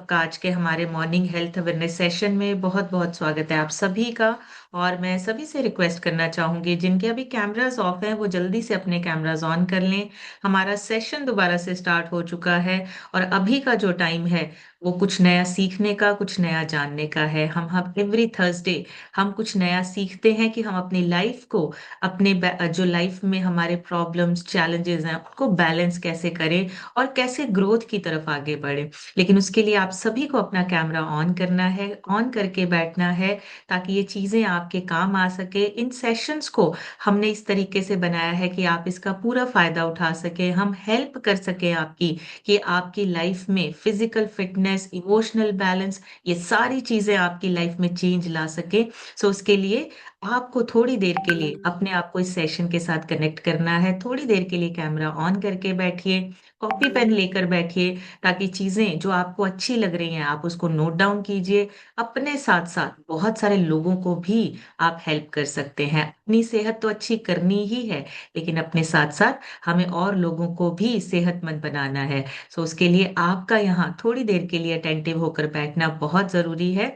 सबका आज के हमारे मॉर्निंग हेल्थ अवेयरनेस सेशन में बहुत बहुत स्वागत है आप सभी का। और मैं सभी से रिक्वेस्ट करना चाहूंगी जिनके अभी कैमरास ऑफ हैं वो जल्दी से अपने कैमरास ऑन कर लें। हमारा सेशन दोबारा से स्टार्ट हो चुका है और अभी का जो टाइम है वो कुछ नया सीखने का, कुछ नया जानने का है। हम एवरी थर्सडे हम कुछ नया सीखते हैं कि हम अपनी लाइफ को, जो लाइफ में हमारे प्रॉब्लम्स चैलेंजेस हैं उनको बैलेंस कैसे करें और कैसे ग्रोथ की तरफ आगे बढ़े। लेकिन उसके लिए आप सभी को अपना कैमरा ऑन करना है, ऑन करके बैठना है ताकि ये चीजें आपके काम आ सके। इन सेशंस को हमने इस तरीके से बनाया है कि आप इसका पूरा फायदा उठा सके, हम हेल्प कर सके आपकी, कि आपकी लाइफ में फिजिकल फिटनेस, इमोशनल बैलेंस, ये सारी चीजें आपकी लाइफ में चेंज ला सके। सो उसके लिए आपको थोड़ी देर के लिए अपने आप को इस सेशन के साथ कनेक्ट करना है। थोड़ी देर के लिए कैमरा ऑन करके बैठिए, कॉपी पेन लेकर बैठिए ताकि चीजें जो आपको अच्छी लग रही हैं आप उसको नोट डाउन कीजिए। अपने साथ साथ बहुत सारे लोगों को भी आप हेल्प कर सकते हैं। अपनी सेहत तो अच्छी करनी ही है, लेकिन अपने साथ साथ हमें और लोगों को भी सेहतमंद बनाना है। सो उसके लिए आपका यहाँ थोड़ी देर के लिए अटेंटिव होकर बैठना बहुत जरूरी है।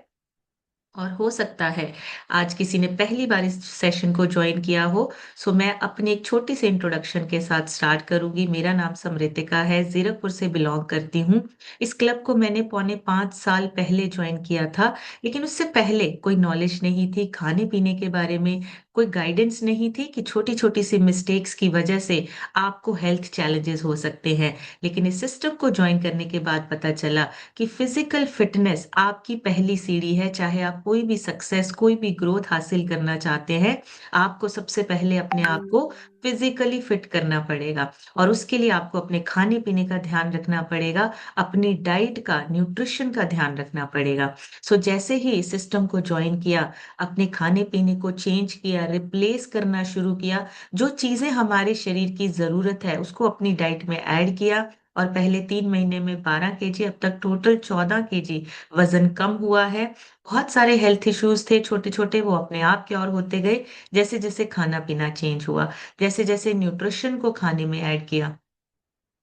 और हो सकता है आज किसी ने पहली बार इस सेशन को ज्वाइन किया हो। सो मैं अपनी एक छोटी सी इंट्रोडक्शन के साथ स्टार्ट करूंगी। मेरा नाम समृतिका है, जीरकपुर से बिलोंग करती हूँ। इस क्लब को मैंने पौने 5 साल पहले ज्वाइन किया था, लेकिन उससे पहले कोई नॉलेज नहीं थी खाने पीने के बारे में, कोई गाइडेंस नहीं थी कि छोटी छोटी सी मिस्टेक्स की वजह से आपको हेल्थ चैलेंजेस हो सकते हैं। लेकिन इस सिस्टम को ज्वाइन करने के बाद पता चला कि फिजिकल फिटनेस आपकी पहली सीढ़ी है। चाहे आप कोई भी सक्सेस, कोई भी ग्रोथ हासिल करना चाहते हैं, आपको सबसे पहले अपने आप को फिजिकली फिट करना पड़ेगा। और उसके लिए आपको अपने खाने पीने का ध्यान रखना पड़ेगा, अपनी डाइट का, न्यूट्रिशन का ध्यान रखना पड़ेगा। सो जैसे ही सिस्टम को ज्वाइन किया, अपने खाने पीने को चेंज किया, रिप्लेस करना शुरू किया, जो चीजें हमारे शरीर की जरूरत है उसको अपनी डाइट में ऐड किया। और पहले 3 महीने में 12 kg, अब तक टोटल 14 kg वजन कम हुआ है। बहुत सारे हेल्थ इश्यूज थे छोटे छोटे, वो अपने आप के और होते गए जैसे जैसे खाना पीना चेंज हुआ, जैसे जैसे न्यूट्रिशन को खाने में ऐड किया।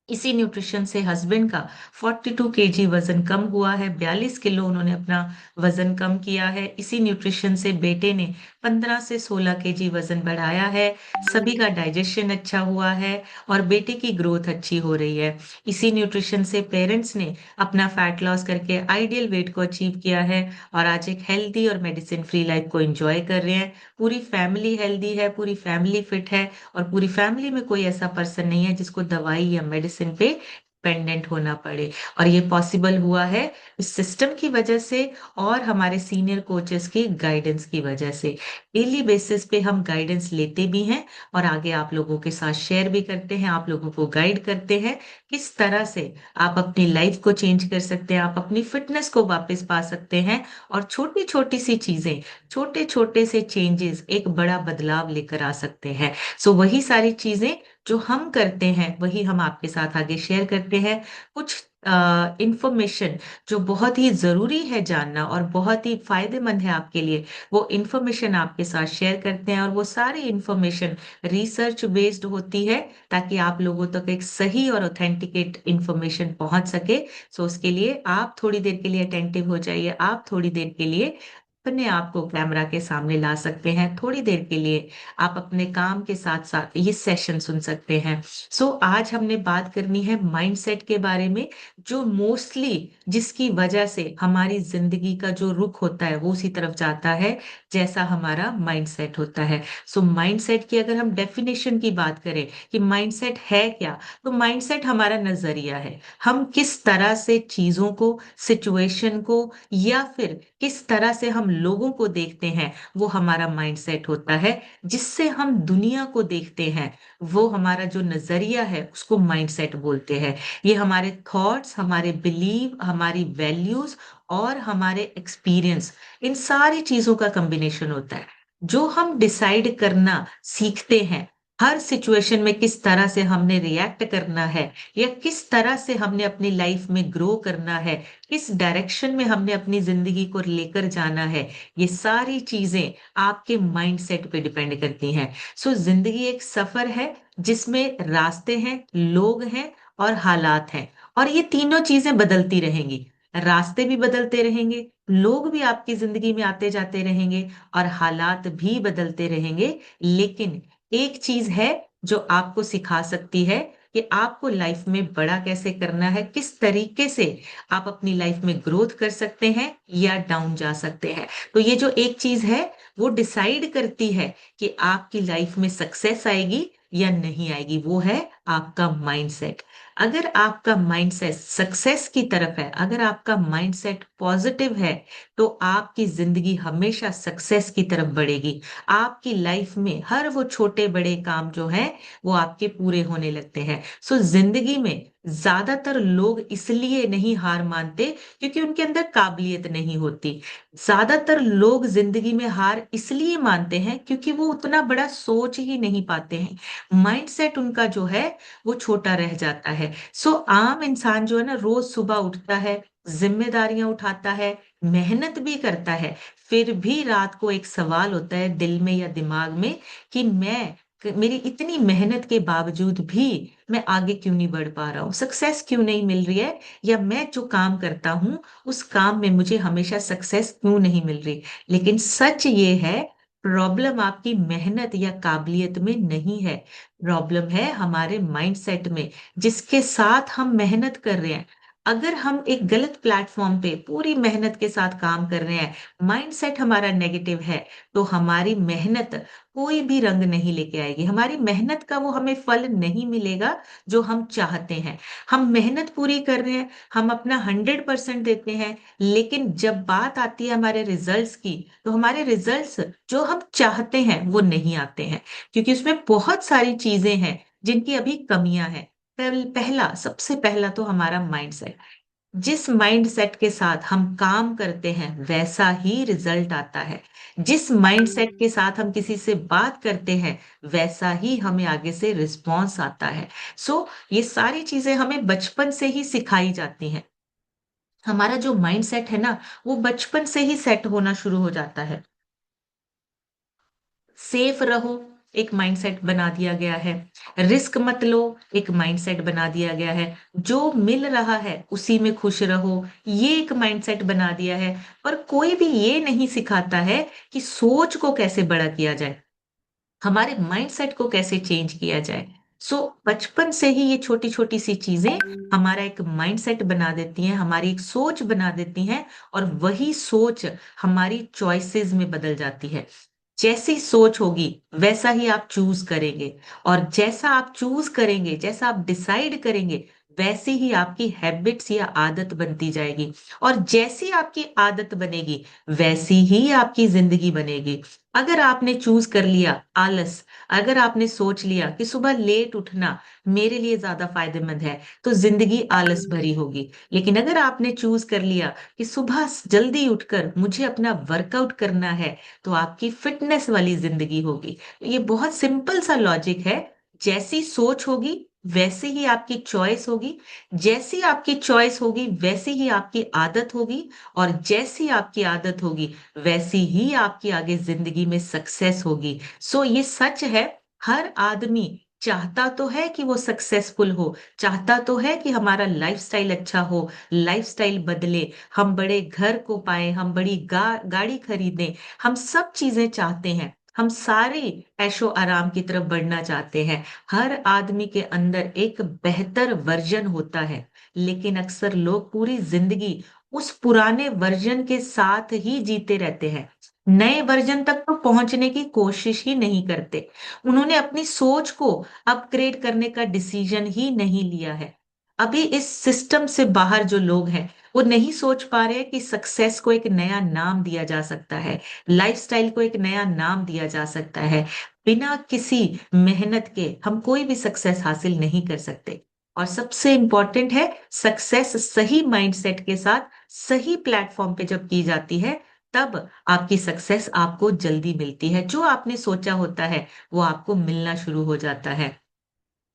इसी न्यूट्रिशन से हस्बैंड का 42 kg वजन कम हुआ है, 42 किलो उन्होंने अपना वजन कम किया है। इसी न्यूट्रिशन से बेटे ने 15 से 16 kg वजन बढ़ाया है। सभी का डाइजेशन अच्छा हुआ है और बेटे की ग्रोथ अच्छी हो रही है। इसी न्यूट्रिशन से पेरेंट्स ने अपना फैट लॉस करके आइडियल वेट को अचीव किया है और आज एक हेल्दी और मेडिसिन फ्री लाइफ को एंजॉय कर रहे हैं। पूरी फैमिली हेल्दी है, पूरी फैमिली फिट है और पूरी फैमिली में कोई ऐसा पर्सन नहीं है जिसको दवाई या मेडिसिन पे डिपेंडेंट होना पड़े। और ये पॉसिबल हुआ है इस सिस्टम की वजह से और हमारे सीनियर कोचेस की गाइडेंस की वजह से। डेली बेसिस पे हम गाइडेंस लेते भी हैं और आगे आप लोगों के साथ शेयर भी करते हैं, आप लोगों को गाइड करते हैं किस तरह से आप अपनी लाइफ को चेंज कर सकते हैं, आप अपनी फिटनेस को वापस पा सकते हैं। और छोटी छोटी सी चीजें, छोटे छोटे से चेंजेस एक बड़ा बदलाव लेकर आ सकते हैं। सो वही सारी चीजें जो हम करते हैं वही हम आपके साथ आगे शेयर करते हैं। कुछ इंफॉर्मेशन जो बहुत ही जरूरी है जानना और बहुत ही फायदेमंद है आपके लिए, वो इंफॉर्मेशन आपके साथ शेयर करते हैं। और वो सारी इंफॉर्मेशन रिसर्च बेस्ड होती है ताकि आप लोगों तक एक सही और ऑथेंटिकेट इंफॉर्मेशन पहुंच सके। सो उसके लिए आप थोड़ी देर के लिए अटेंटिव हो जाइए, आप थोड़ी देर के लिए अपने आप को कैमरा के सामने ला सकते हैं, थोड़ी देर के लिए आप अपने काम के साथ साथ ये सेशन सुन सकते हैं। सो आज हमने बात करनी है माइंडसेट के बारे में, जो मोस्टली जिसकी वजह से हमारी जिंदगी का जो रुख होता है वो उसी तरफ जाता है जैसा हमारा माइंडसेट होता है। सो माइंडसेट की अगर हम डेफिनेशन की बात करें कि माइंडसेट है क्या, तो माइंडसेट हमारा नजरिया है। हम किस तरह से चीजों को, सिचुएशन को या फिर किस तरह से हम लोगों को देखते हैं, वो हमारा माइंडसेट होता है। जिससे हम दुनिया को देखते हैं, वो हमारा जो नजरिया है उसको माइंडसेट बोलते हैं। ये हमारे थॉट्स, हमारे बिलीव, हमारी वैल्यूज और हमारे एक्सपीरियंस, इन सारी चीजों का कॉम्बिनेशन होता है। जो हम डिसाइड करना सीखते हैं, हर सिचुएशन में किस तरह से हमने रिएक्ट करना है या किस तरह से हमने अपनी लाइफ में ग्रो करना है, किस डायरेक्शन में हमने अपनी जिंदगी को लेकर जाना है, ये सारी चीजें आपके माइंडसेट पे डिपेंड करती हैं। सो जिंदगी एक सफर है जिसमें रास्ते हैं, लोग हैं और हालात हैं, और ये तीनों चीजें बदलती रहेंगी। रास्ते भी बदलते रहेंगे, लोग भी आपकी जिंदगी में आते जाते रहेंगे और हालात भी बदलते रहेंगे। लेकिन एक चीज है जो आपको सिखा सकती है कि आपको लाइफ में बड़ा कैसे करना है, किस तरीके से आप अपनी लाइफ में ग्रोथ कर सकते हैं या डाउन जा सकते हैं। तो ये जो एक चीज है वो डिसाइड करती है कि आपकी लाइफ में सक्सेस आएगी या नहीं आएगी, वो है आपका माइंडसेट। अगर आपका माइंडसेट सक्सेस की तरफ है, अगर आपका माइंडसेट पॉजिटिव है, तो आपकी जिंदगी हमेशा सक्सेस की तरफ बढ़ेगी। आपकी लाइफ में हर वो छोटे बड़े काम जो है वो आपके पूरे होने लगते हैं। सो जिंदगी में ज्यादातर लोग इसलिए नहीं हार मानते क्योंकि उनके अंदर काबिलियत नहीं होती। ज्यादातर लोग जिंदगी में हार इसलिए मानते हैं क्योंकि वो उतना बड़ा सोच ही नहीं पाते हैं। माइंडसेट उनका जो है वो छोटा रह जाता है। सो आम इंसान जो है ना, रोज सुबह उठता है, जिम्मेदारियां उठाता है, मेहनत भी करता है, फिर भी रात को एक सवाल होता है दिल में या दिमाग में कि मेरी इतनी मेहनत के बावजूद भी मैं आगे क्यों नहीं बढ़ पा रहा हूँ, सक्सेस क्यों नहीं मिल रही है, या मैं जो काम करता हूँ उस काम में मुझे हमेशा सक्सेस क्यों नहीं मिल रही। लेकिन सच ये है, प्रॉब्लम आपकी मेहनत या काबिलियत में नहीं है, प्रॉब्लम है हमारे माइंडसेट में जिसके साथ हम मेहनत कर रहे हैं। अगर हम एक गलत प्लेटफॉर्म पे पूरी मेहनत के साथ काम कर रहे हैं, माइंडसेट हमारा नेगेटिव है, तो हमारी मेहनत कोई भी रंग नहीं लेके आएगी, हमारी मेहनत का वो हमें फल नहीं मिलेगा जो हम चाहते हैं। हम मेहनत पूरी कर रहे हैं, हम अपना 100% देते हैं, लेकिन जब बात आती है हमारे रिजल्ट्स की, तो हमारे रिजल्ट्स जो हम चाहते हैं वो नहीं आते हैं, क्योंकि उसमें बहुत सारी चीजें हैं जिनकी अभी कमियां हैं। पहला, सबसे पहला तो हमारा माइंडसेट। जिस माइंडसेट के साथ हम काम करते हैं वैसा ही रिजल्ट आता है। जिस माइंडसेट के साथ हम किसी से बात करते हैं वैसा ही हमें आगे से रिस्पॉन्स आता है। सो ये सारी चीजें हमें बचपन से ही सिखाई जाती हैं। हमारा जो माइंडसेट है ना, वो बचपन से ही सेट होना शुरू हो जाता है। सेफ रहो, एक माइंडसेट बना दिया गया है। रिस्क मत लो, एक माइंडसेट बना दिया गया है। जो मिल रहा है उसी में खुश रहो, ये एक माइंडसेट बना दिया है। पर कोई भी ये नहीं सिखाता है कि सोच को कैसे बड़ा किया जाए, हमारे माइंडसेट को कैसे चेंज किया जाए। सो बचपन से ही ये छोटी छोटी सी चीजें हमारा एक माइंडसेट बना देती हैं, हमारी एक सोच बना देती हैं, और वही सोच हमारी चॉइसेस में बदल जाती है। जैसी सोच होगी वैसा ही आप चूज करेंगे, और जैसा आप चूज करेंगे, जैसा आप डिसाइड करेंगे, वैसी ही आपकी हैबिट्स या आदत बनती जाएगी। और जैसी आपकी आदत बनेगी वैसी ही आपकी जिंदगी बनेगी। अगर आपने चूज कर लिया आलस, अगर आपने सोच लिया कि सुबह लेट उठना मेरे लिए ज्यादा फायदेमंद है, तो जिंदगी आलस भरी होगी। लेकिन अगर आपने चूज कर लिया कि सुबह जल्दी उठकर मुझे अपना वर्कआउट करना है, तो आपकी फिटनेस वाली जिंदगी होगी। ये बहुत सिंपल सा लॉजिक है। जैसी सोच होगी वैसी ही आपकी चॉइस होगी, जैसी आपकी चॉइस होगी वैसी ही आपकी आदत होगी, और जैसी आपकी आदत होगी वैसी ही आपकी आगे जिंदगी में सक्सेस होगी। सो ये सच है। हर आदमी चाहता तो है कि वो सक्सेसफुल हो, चाहता तो है कि हमारा लाइफस्टाइल अच्छा हो, लाइफस्टाइल बदले, हम बड़े घर को पाए, हम बड़ी गाड़ी खरीदें, हम सब चीजें चाहते हैं, हम सारे ऐशो आराम की तरफ बढ़ना चाहते हैं। हर आदमी के अंदर एक बेहतर वर्जन होता है, लेकिन अक्सर लोग पूरी जिंदगी उस पुराने वर्जन के साथ ही जीते रहते हैं, नए वर्जन तक तो पहुंचने की कोशिश ही नहीं करते। उन्होंने अपनी सोच को अपग्रेड करने का डिसीजन ही नहीं लिया है। अभी इस सिस्टम से बाहर जो लोग हैं वो नहीं सोच पा रहे कि सक्सेस को एक नया नाम दिया जा सकता है, लाइफस्टाइल को एक नया नाम दिया जा सकता है। बिना किसी मेहनत के हम कोई भी सक्सेस हासिल नहीं कर सकते। और सबसे इंपॉर्टेंट है, सक्सेस सही माइंडसेट के साथ सही प्लेटफॉर्म पे जब की जाती है, तब आपकी सक्सेस आपको जल्दी मिलती है। जो आपने सोचा होता है वो आपको मिलना शुरू हो जाता है।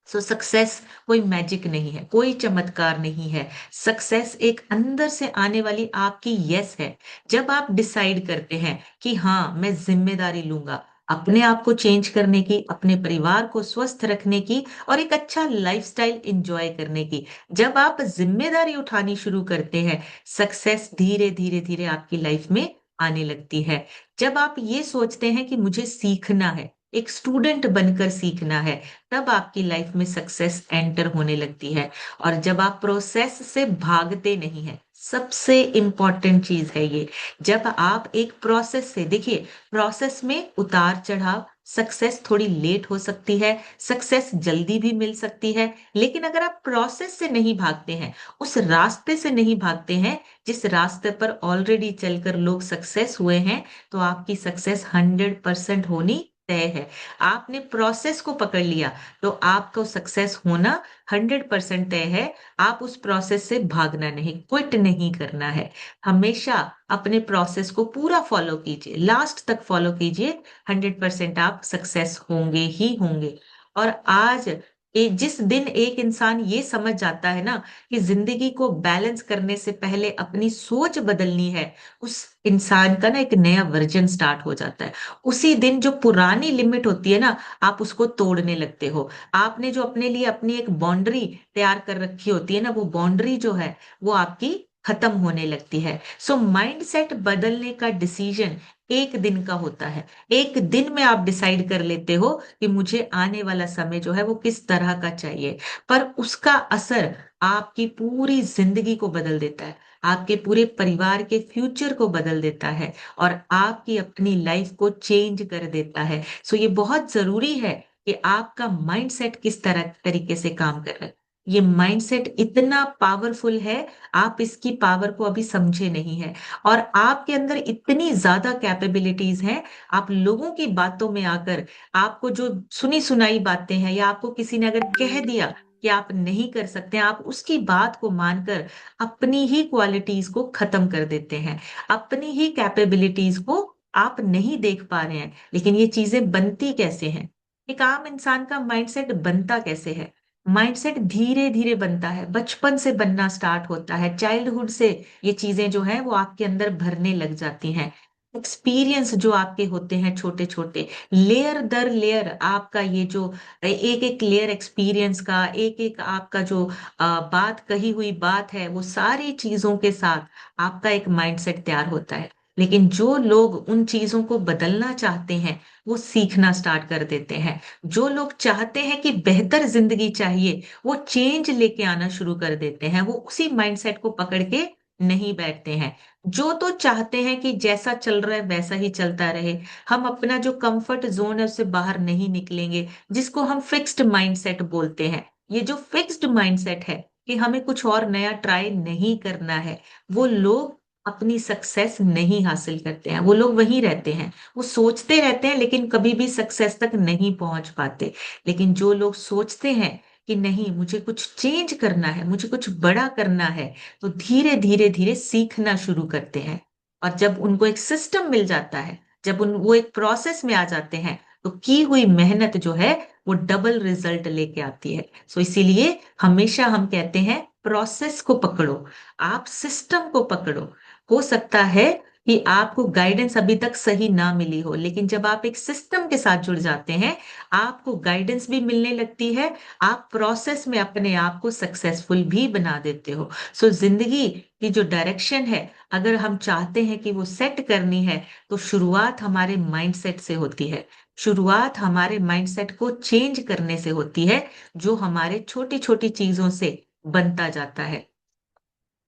सो सक्सेस कोई मैजिक नहीं है, कोई चमत्कार नहीं है। सक्सेस एक अंदर से आने वाली आपकी यस है। जब आप डिसाइड करते हैं कि हाँ मैं जिम्मेदारी लूंगा, अपने आप को चेंज करने की, अपने परिवार को स्वस्थ रखने की और एक अच्छा लाइफ़स्टाइल एन्जॉय करने की। जब आप ज़िम्मेदारी उठानी शुरू करते हैं, सक्सेस धीरे-धीरे आपकी लाइफ़ में आने लगती है। जब आप ये सोचते हैं कि मुझे सीखना है, एक स्टूडेंट बनकर सीखना है, तब आपकी लाइफ़ में सक्सेस एंटर होने लगती है। और जब आप प्रोसेस से भागते नहीं हैं, सबसे इम्पोर्टेंट चीज़ है ये। जब आप एक प्रोसेस से देखिए, प्रोसेस में उतार-चढ़ाव, सक्सेस थोड़ी लेट हो सकती है, सक्सेस जल्दी भी मिल सकती है, लेकिन अगर आप प्रोसेस से नहीं भागते हैं, उस रास्ते से नहीं भागते हैं, जिस रास्ते पर ऑलरेडी चलकर लोग सक्सेस हुए हैं, तो आपकी सक्सेस 100% होनी तय है। आपने प्रोसेस को पकड़ लिया, तो आपको सक्सेस होना 100% तय है। आप उस प्रोसेस से भागना नहीं, क्विट नहीं करना है। हमेशा अपने प्रोसेस को पूरा फॉलो कीजिए, लास्ट तक फॉलो कीजिए, 100% आप सक्सेस होंगे ही होंगे। और आज जिस दिन एक इंसान ये समझ जाता है ना कि ज़िंदगी को बैलेंस करने से पहले अपनी सोच बदलनी है, उस इंसान का ना एक नया वर्ज़न स्टार्ट हो जाता है। उसी दिन जो पुरानी लिमिट होती है ना, आप उसको तोड़ने लगते हो। आपने जो अपने लिए अपनी एक बाउंड्री तैयार कर रखी होती है ना, वो बाउंड्री जो है, वो आपकी खत्म होने लगती है। सो माइंडसेट बदलने का डिसीजन एक दिन का होता है। एक दिन में आप डिसाइड कर लेते हो कि मुझे आने वाला समय जो है वो किस तरह का चाहिए। पर उसका असर आपकी पूरी ज़िंदगी को बदल देता है। आपके पूरे परिवार के फ्यूचर को बदल देता है और आपकी अपनी लाइफ़ को चेंज कर देता है। सो ये बहुत ज़रूरी है कि आपका माइंडसेट किस तरह तरीके से काम कर रहा है। ये माइंडसेट इतना पावरफुल है, आप इसकी पावर को अभी समझे नहीं हैं और आपके अंदर इतनी ज़्यादा कैपेबिलिटीज़ हैं, आप लोगों की बातों में आकर आपको जो सुनी-सुनाई बातें हैं या आपको किसी ने अगर कह दिया कि आप नहीं कर सकते, आप उसकी बात को मानकर अपनी ही क्वालिटीज़ को ख़त्म कर देते हैं। अपनी ही कैपेबिलिटीज़ को आप नहीं देख पा रहे हैं, लेकिन ये चीज़ें बनती कैसे हैं? एक आम इंसान का माइंडसेट बनता कैसे है? माइंडसेट धीरे-धीरे बनता है, बचपन से बनना स्टार्ट होता है, चाइल्डहुड से ये चीज़ें जो हैं वो आपके अंदर भरने लग जाती हैं। एक्सपीरियंस जो आपके होते हैं छोटे-छोटे, लेयर दर लेयर आपका ये जो एक-एक लेयर एक्सपीरियंस का, एक-एक आपका जो बात कही हुई बात है, वो सारी चीज़ों के साथ आपका एक माइंडसेट तैयार होता है। लेकिन जो लोग उन चीज़ों को बदलना चाहते हैं, वो सीखना स्टार्ट कर देते हैं। जो लोग चाहते हैं कि बेहतर ज़िंदगी चाहिए, वो चेंज लेके आना शुरू कर देते हैं। वो उसी माइंडसेट को पकड़ के नहीं बैठते हैं। जो तो चाहते हैं कि जैसा चल रहा है वैसा ही चलता रहे। हम अपना जो कम्फर्ट ज़ोन है उससे बाहर नहीं निकलेंगे, जिसको हम फिक्स्ड माइंडसेट बोलते हैं। ये जो फिक्स्ड माइंडसेट है कि हमें कुछ और नया ट्राई नहीं करना है, वो लोग अपनी सक्सेस नहीं हासिल करते हैं। वो लोग वहीं रहते हैं। वो सोचते रहते हैं लेकिन कभी भी सक्सेस तक नहीं पहुँच पाते। लेकिन जो लोग सोचते हैं कि नहीं मुझे कुछ चेंज करना है, मुझे कुछ बड़ा करना है, तो धीरे-धीरे सीखना शुरू करते हैं। और जब उनको एक सिस्टम मिल जाता है, जब वो एक प्रोसेस में आ जाते हैं, तो की हुई मेहनत जो है वो डबल रिज़ल्ट लेके आती है। सो इसीलिए हमेशा हम कहते हैं प्रोसेस को पकड़ो, आप सिस्टम को पकड़ो। हो सकता है कि आपको गाइडेंस अभी तक सही ना मिली हो, लेकिन जब आप एक सिस्टम के साथ जुड़ जाते हैं, आपको गाइडेंस भी मिलने लगती है, आप प्रोसेस में अपने आप को सक्सेसफुल भी बना देते हो। सो ज़िंदगी की जो डायरेक्शन है, अगर हम चाहते हैं कि वो सेट करनी है, तो शुरुआत हमारे माइंडसेट से होती है। शुरुआत हमारे माइंडसेट को चेंज करने से होती है, जो हमारे छोटी-छोटी चीज़ों से बनता जाता है।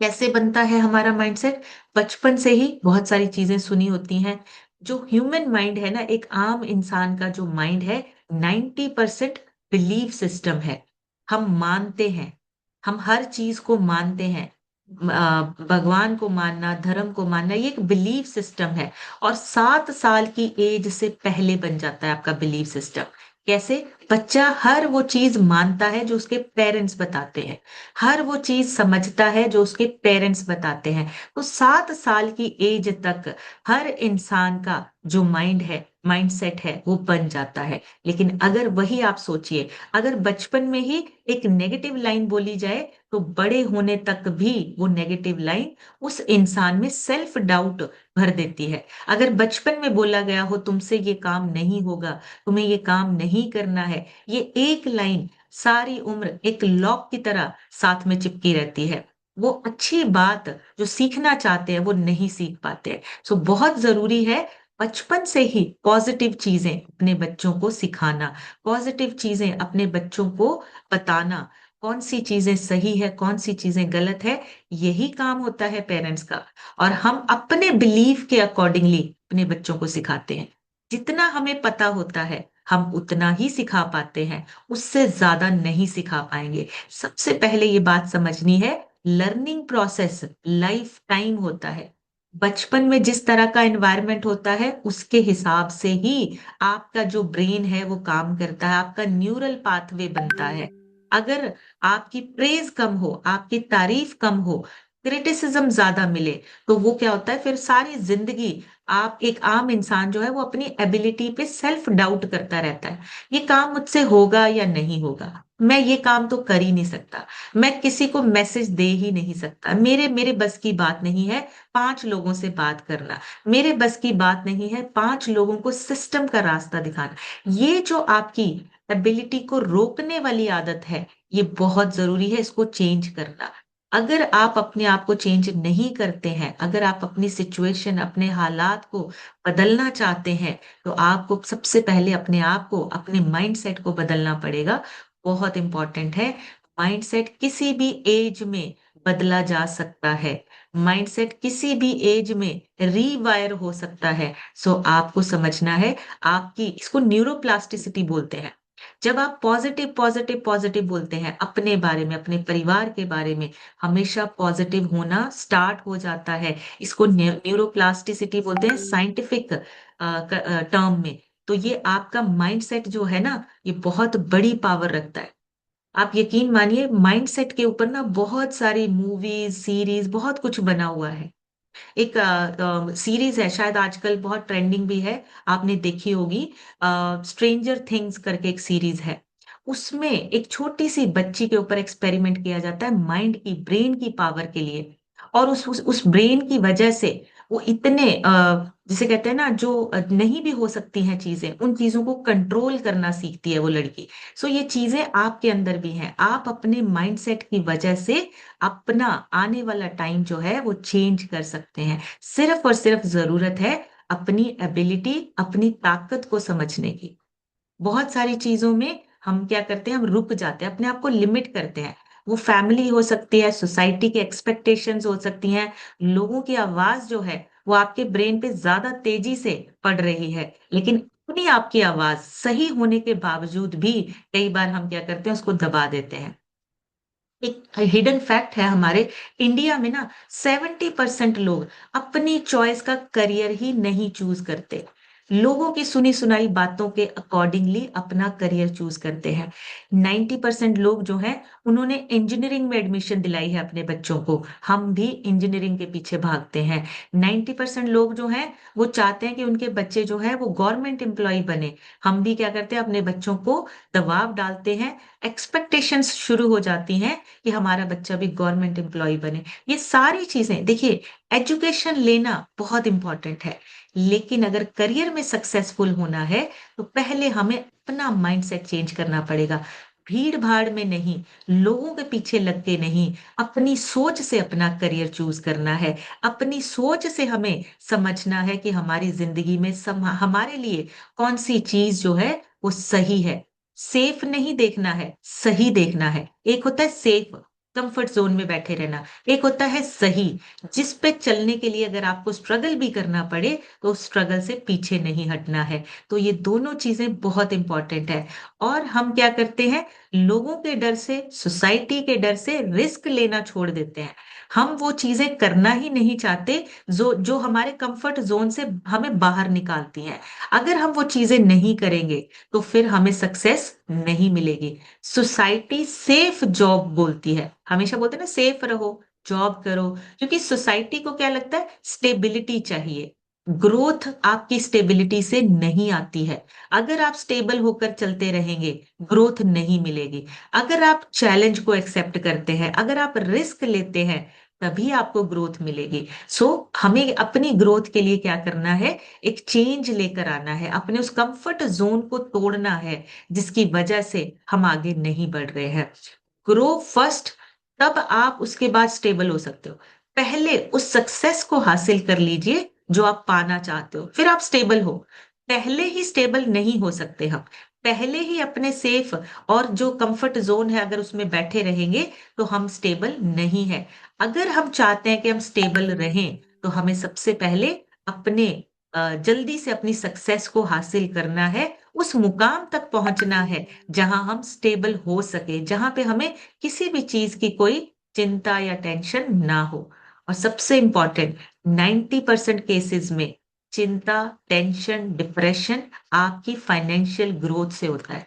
कैसे बनता है हमारा माइंडसेट? बचपन से ही बहुत सारी चीज़ें सुनी होती हैं। जो ह्यूमन माइंड है ना, एक आम इंसान का जो माइंड है, 90% बिलीफ सिस्टम है। हम मानते हैं, हम हर चीज़ को मानते हैं। भगवान को मानना, धर्म को मानना, ये एक बिलीफ सिस्टम है और 7 साल की एज से पहले बन जाता है आपका बिलीफ सिस्टम। कैसे? बच्चा हर वो चीज़ मानता है जो उसके पेरेंट्स बताते हैं। हर वो चीज़ समझता है जो उसके पेरेंट्स बताते हैं। तो 7 साल की एज तक हर इंसान का जो माइंड है, माइंडसेट है वो बन जाता है। लेकिन अगर वही आप सोचिए, अगर बचपन में ही एक नेगेटिव लाइन बोली जाए, तो बड़े होने तक भी वो नेगेटिव लाइन उस इंसान में सेल्फ डाउट भर देती है। अगर बचपन में बोला गया हो तुमसे ये काम नहीं होगा, तुम्हें ये काम नहीं करना है, ये एक लाइन सारी उम्र एक लॉक की तरह साथ में चिपकी रहती है। वो अच्छी बात जो सीखना चाहते हैं वो नहीं सीख पाते हैं। सो बहुत जरूरी है बचपन से ही पॉजिटिव चीजें अपने बच्चों को सिखाना, पॉजिटिव चीजें अपने बच्चों को बताना, कौन सी चीजें सही है, कौन सी चीजें गलत है। यही काम होता है पेरेंट्स का। और हम अपने बिलीफ के अकॉर्डिंगली अपने बच्चों को सिखाते हैं। जितना हमें पता होता है हम उतना ही सिखा पाते हैं, उससे ज्यादा नहीं सिखा पाएंगे। सबसे पहले ये बात समझनी है, लर्निंग प्रोसेस लाइफ टाइम होता है। बचपन में जिस तरह का एनवायरनमेंट होता है उसके हिसाब से ही आपका जो ब्रेन है वो काम करता है, आपका न्यूरल पाथवे बनता है। अगर आपकी प्रेज कम हो, आपकी तारीफ कम हो, क्रिटिसिज्म ज्यादा मिले, तो वो क्या होता है फिर सारी जिंदगी आप एक आम इंसान जो है वो अपनी एबिलिटी पे सेल्फ डाउट करता रहता है। ये काम मुझसे होगा या नहीं होगा, मैं ये काम तो कर ही नहीं सकता, मैं किसी को मैसेज दे ही नहीं सकता, मेरे मेरे बस की बात नहीं है 5 लोगों से बात करना, मेरे बस की बात नहीं है 5 लोगों को सिस्टम का रास्ता दिखाना। ये जो आपकी एबिलिटी को रोकने वाली आदत है, ये बहुत जरूरी है इसको चेंज करना। अगर आप अपने आप को चेंज नहीं करते हैं, अगर आप अपनी सिचुएशन, अपने हालात को बदलना चाहते हैं, तो आपको सबसे पहले अपने आप को, अपने माइंडसेट को बदलना पड़ेगा। बहुत इंपॉर्टेंट है। माइंडसेट किसी भी एज में बदला जा सकता है, माइंडसेट किसी भी एज में रीवायर हो सकता है। सो आपको समझना है, आपकी इसको न्यूरोप्लास्टिसिटी बोलते हैं। जब आप पॉजिटिव पॉजिटिव पॉजिटिव बोलते हैं अपने बारे में, अपने परिवार के बारे में, हमेशा पॉजिटिव होना स्टार्ट हो जाता है। इसको न्यूरोप्लास्टिसिटी बोलते हैं साइंटिफिक टर्म में। तो ये आपका माइंडसेट जो है ना, ये बहुत बड़ी पावर रखता है। आप यकीन मानिए, माइंडसेट के ऊपर ना बहुत सारी मूवीज, सीरीज, बहुत कुछ बना हुआ है। एक सीरीज है, शायद आजकल बहुत ट्रेंडिंग भी है, आपने देखी होगी, स्ट्रेंजर थिंग्स करके एक सीरीज है। उसमें एक छोटी सी बच्ची के ऊपर एक्सपेरिमेंट किया जाता है माइंड की, ब्रेन की पावर के लिए। और उस ब्रेन की वजह से वो इतने जिसे कहते हैं ना, जो नहीं भी हो सकती हैं चीजें, उन चीजों को कंट्रोल करना सीखती है वो लड़की। सो ये चीजें आपके अंदर भी हैं। आप अपने माइंडसेट की वजह से अपना आने वाला टाइम जो है वो चेंज कर सकते हैं। सिर्फ और सिर्फ जरूरत है अपनी एबिलिटी, अपनी ताकत को समझने की। बहुत सारी चीजों में हम क्या करते हैं, हम रुक जाते हैं, अपने आप को लिमिट करते हैं। वो फैमिली हो सकती है, सोसाइटी की एक्सपेक्टेशंस हो सकती हैं, लोगों की आवाज जो है वो आपके ब्रेन पे ज्यादा तेजी से पड़ रही है। लेकिन अपनी आपकी आवाज सही होने के बावजूद भी कई बार हम क्या करते हैं, उसको दबा देते हैं। एक हिडन फैक्ट है, हमारे इंडिया में ना 70% लोग अपनी चॉइस का करियर ही नहीं चूज करते, लोगों की सुनी सुनाई बातों के अकॉर्डिंगली अपना करियर चूज करते हैं। 90% लोग जो हैं उन्होंने इंजीनियरिंग में एडमिशन दिलाई है अपने बच्चों को, हम भी इंजीनियरिंग के पीछे भागते हैं। 90% लोग जो हैं वो चाहते हैं कि उनके बच्चे जो है वो गवर्नमेंट एम्प्लॉय बने, हम भी क्या करते हैं, अपने बच्चों को दबाव डालते हैं, एक्सपेक्टेशंस शुरू हो जाती हैं कि हमारा बच्चा भी गवर्नमेंट एम्प्लॉय बने। ये सारी चीजें देखिए, एजुकेशन लेना बहुत इंपॉर्टेंट है, लेकिन अगर करियर में सक्सेसफुल होना है तो पहले हमें अपना माइंडसेट चेंज करना पड़ेगा। भीड़ भाड़ में नहीं, लोगों के पीछे लग के नहीं, अपनी सोच से अपना करियर चूज करना है। अपनी सोच से हमें समझना है कि हमारी जिंदगी में हमारे लिए कौन सी चीज जो है वो सही है। सेफ नहीं देखना है, सही देखना है। एक होता है सेफ, कंफर्ट जोन में बैठे रहना, एक होता है सही, जिस पे चलने के लिए अगर आपको स्ट्रगल भी करना पड़े तो उस स्ट्रगल से पीछे नहीं हटना है। तो ये दोनों चीजें बहुत इंपॉर्टेंट है। और हम क्या करते हैं, लोगों के डर से, सोसाइटी के डर से रिस्क लेना छोड़ देते हैं। हम वो चीजें करना ही नहीं चाहते जो जो हमारे कंफर्ट जोन से हमें बाहर निकालती हैं। अगर हम वो चीजें नहीं करेंगे तो फिर हमें सक्सेस नहीं मिलेगी। सोसाइटी सेफ जॉब बोलती है, हमेशा बोलते हैं ना सेफ रहो, जॉब करो, क्योंकि सोसाइटी को क्या लगता है, स्टेबिलिटी चाहिए। ग्रोथ आपकी स्टेबिलिटी से नहीं आती है। अगर आप स्टेबल होकर चलते रहेंगे, ग्रोथ नहीं मिलेगी। अगर आप चैलेंज को एक्सेप्ट करते हैं, अगर आप रिस्क लेते हैं, तभी आपको ग्रोथ मिलेगी। सो हमें अपनी ग्रोथ के लिए क्या करना है? एक चेंज लेकर आना है, अपने उस कंफर्ट जोन को तोड़ना है, जिसकी वजह से हम आगे नहीं बढ़ रहे हैं। ग्रो फर्स्ट, तब आप उसके बाद स्टेबल हो सकते हो। पहले उस सक्सेस को हासिल कर लीजिए जो आप पाना चाहते हो, फिर आप स्टेबल हो। पहले ही स्टेबल नहीं हो सकते हम। पहले ही अपने सेफ और जो कंफर्ट जोन है अगर उसमें बैठे रहेंगे, तो हम स्टेबल नहीं है। अगर हम चाहते हैं कि हम स्टेबल रहें, तो हमें सबसे पहले अपने जल्दी से अपनी सक्सेस को हासिल करना है, उस मुकाम तक पहुंचना है जहां हम स्टेबल हो सके, जहां पे हमें किसी भी चीज की कोई चिंता या टेंशन ना हो। और सबसे इंपॉर्टेंट, 90% केसेस में चिंता, टेंशन, डिप्रेशन आपकी फाइनेंशियल ग्रोथ से होता है।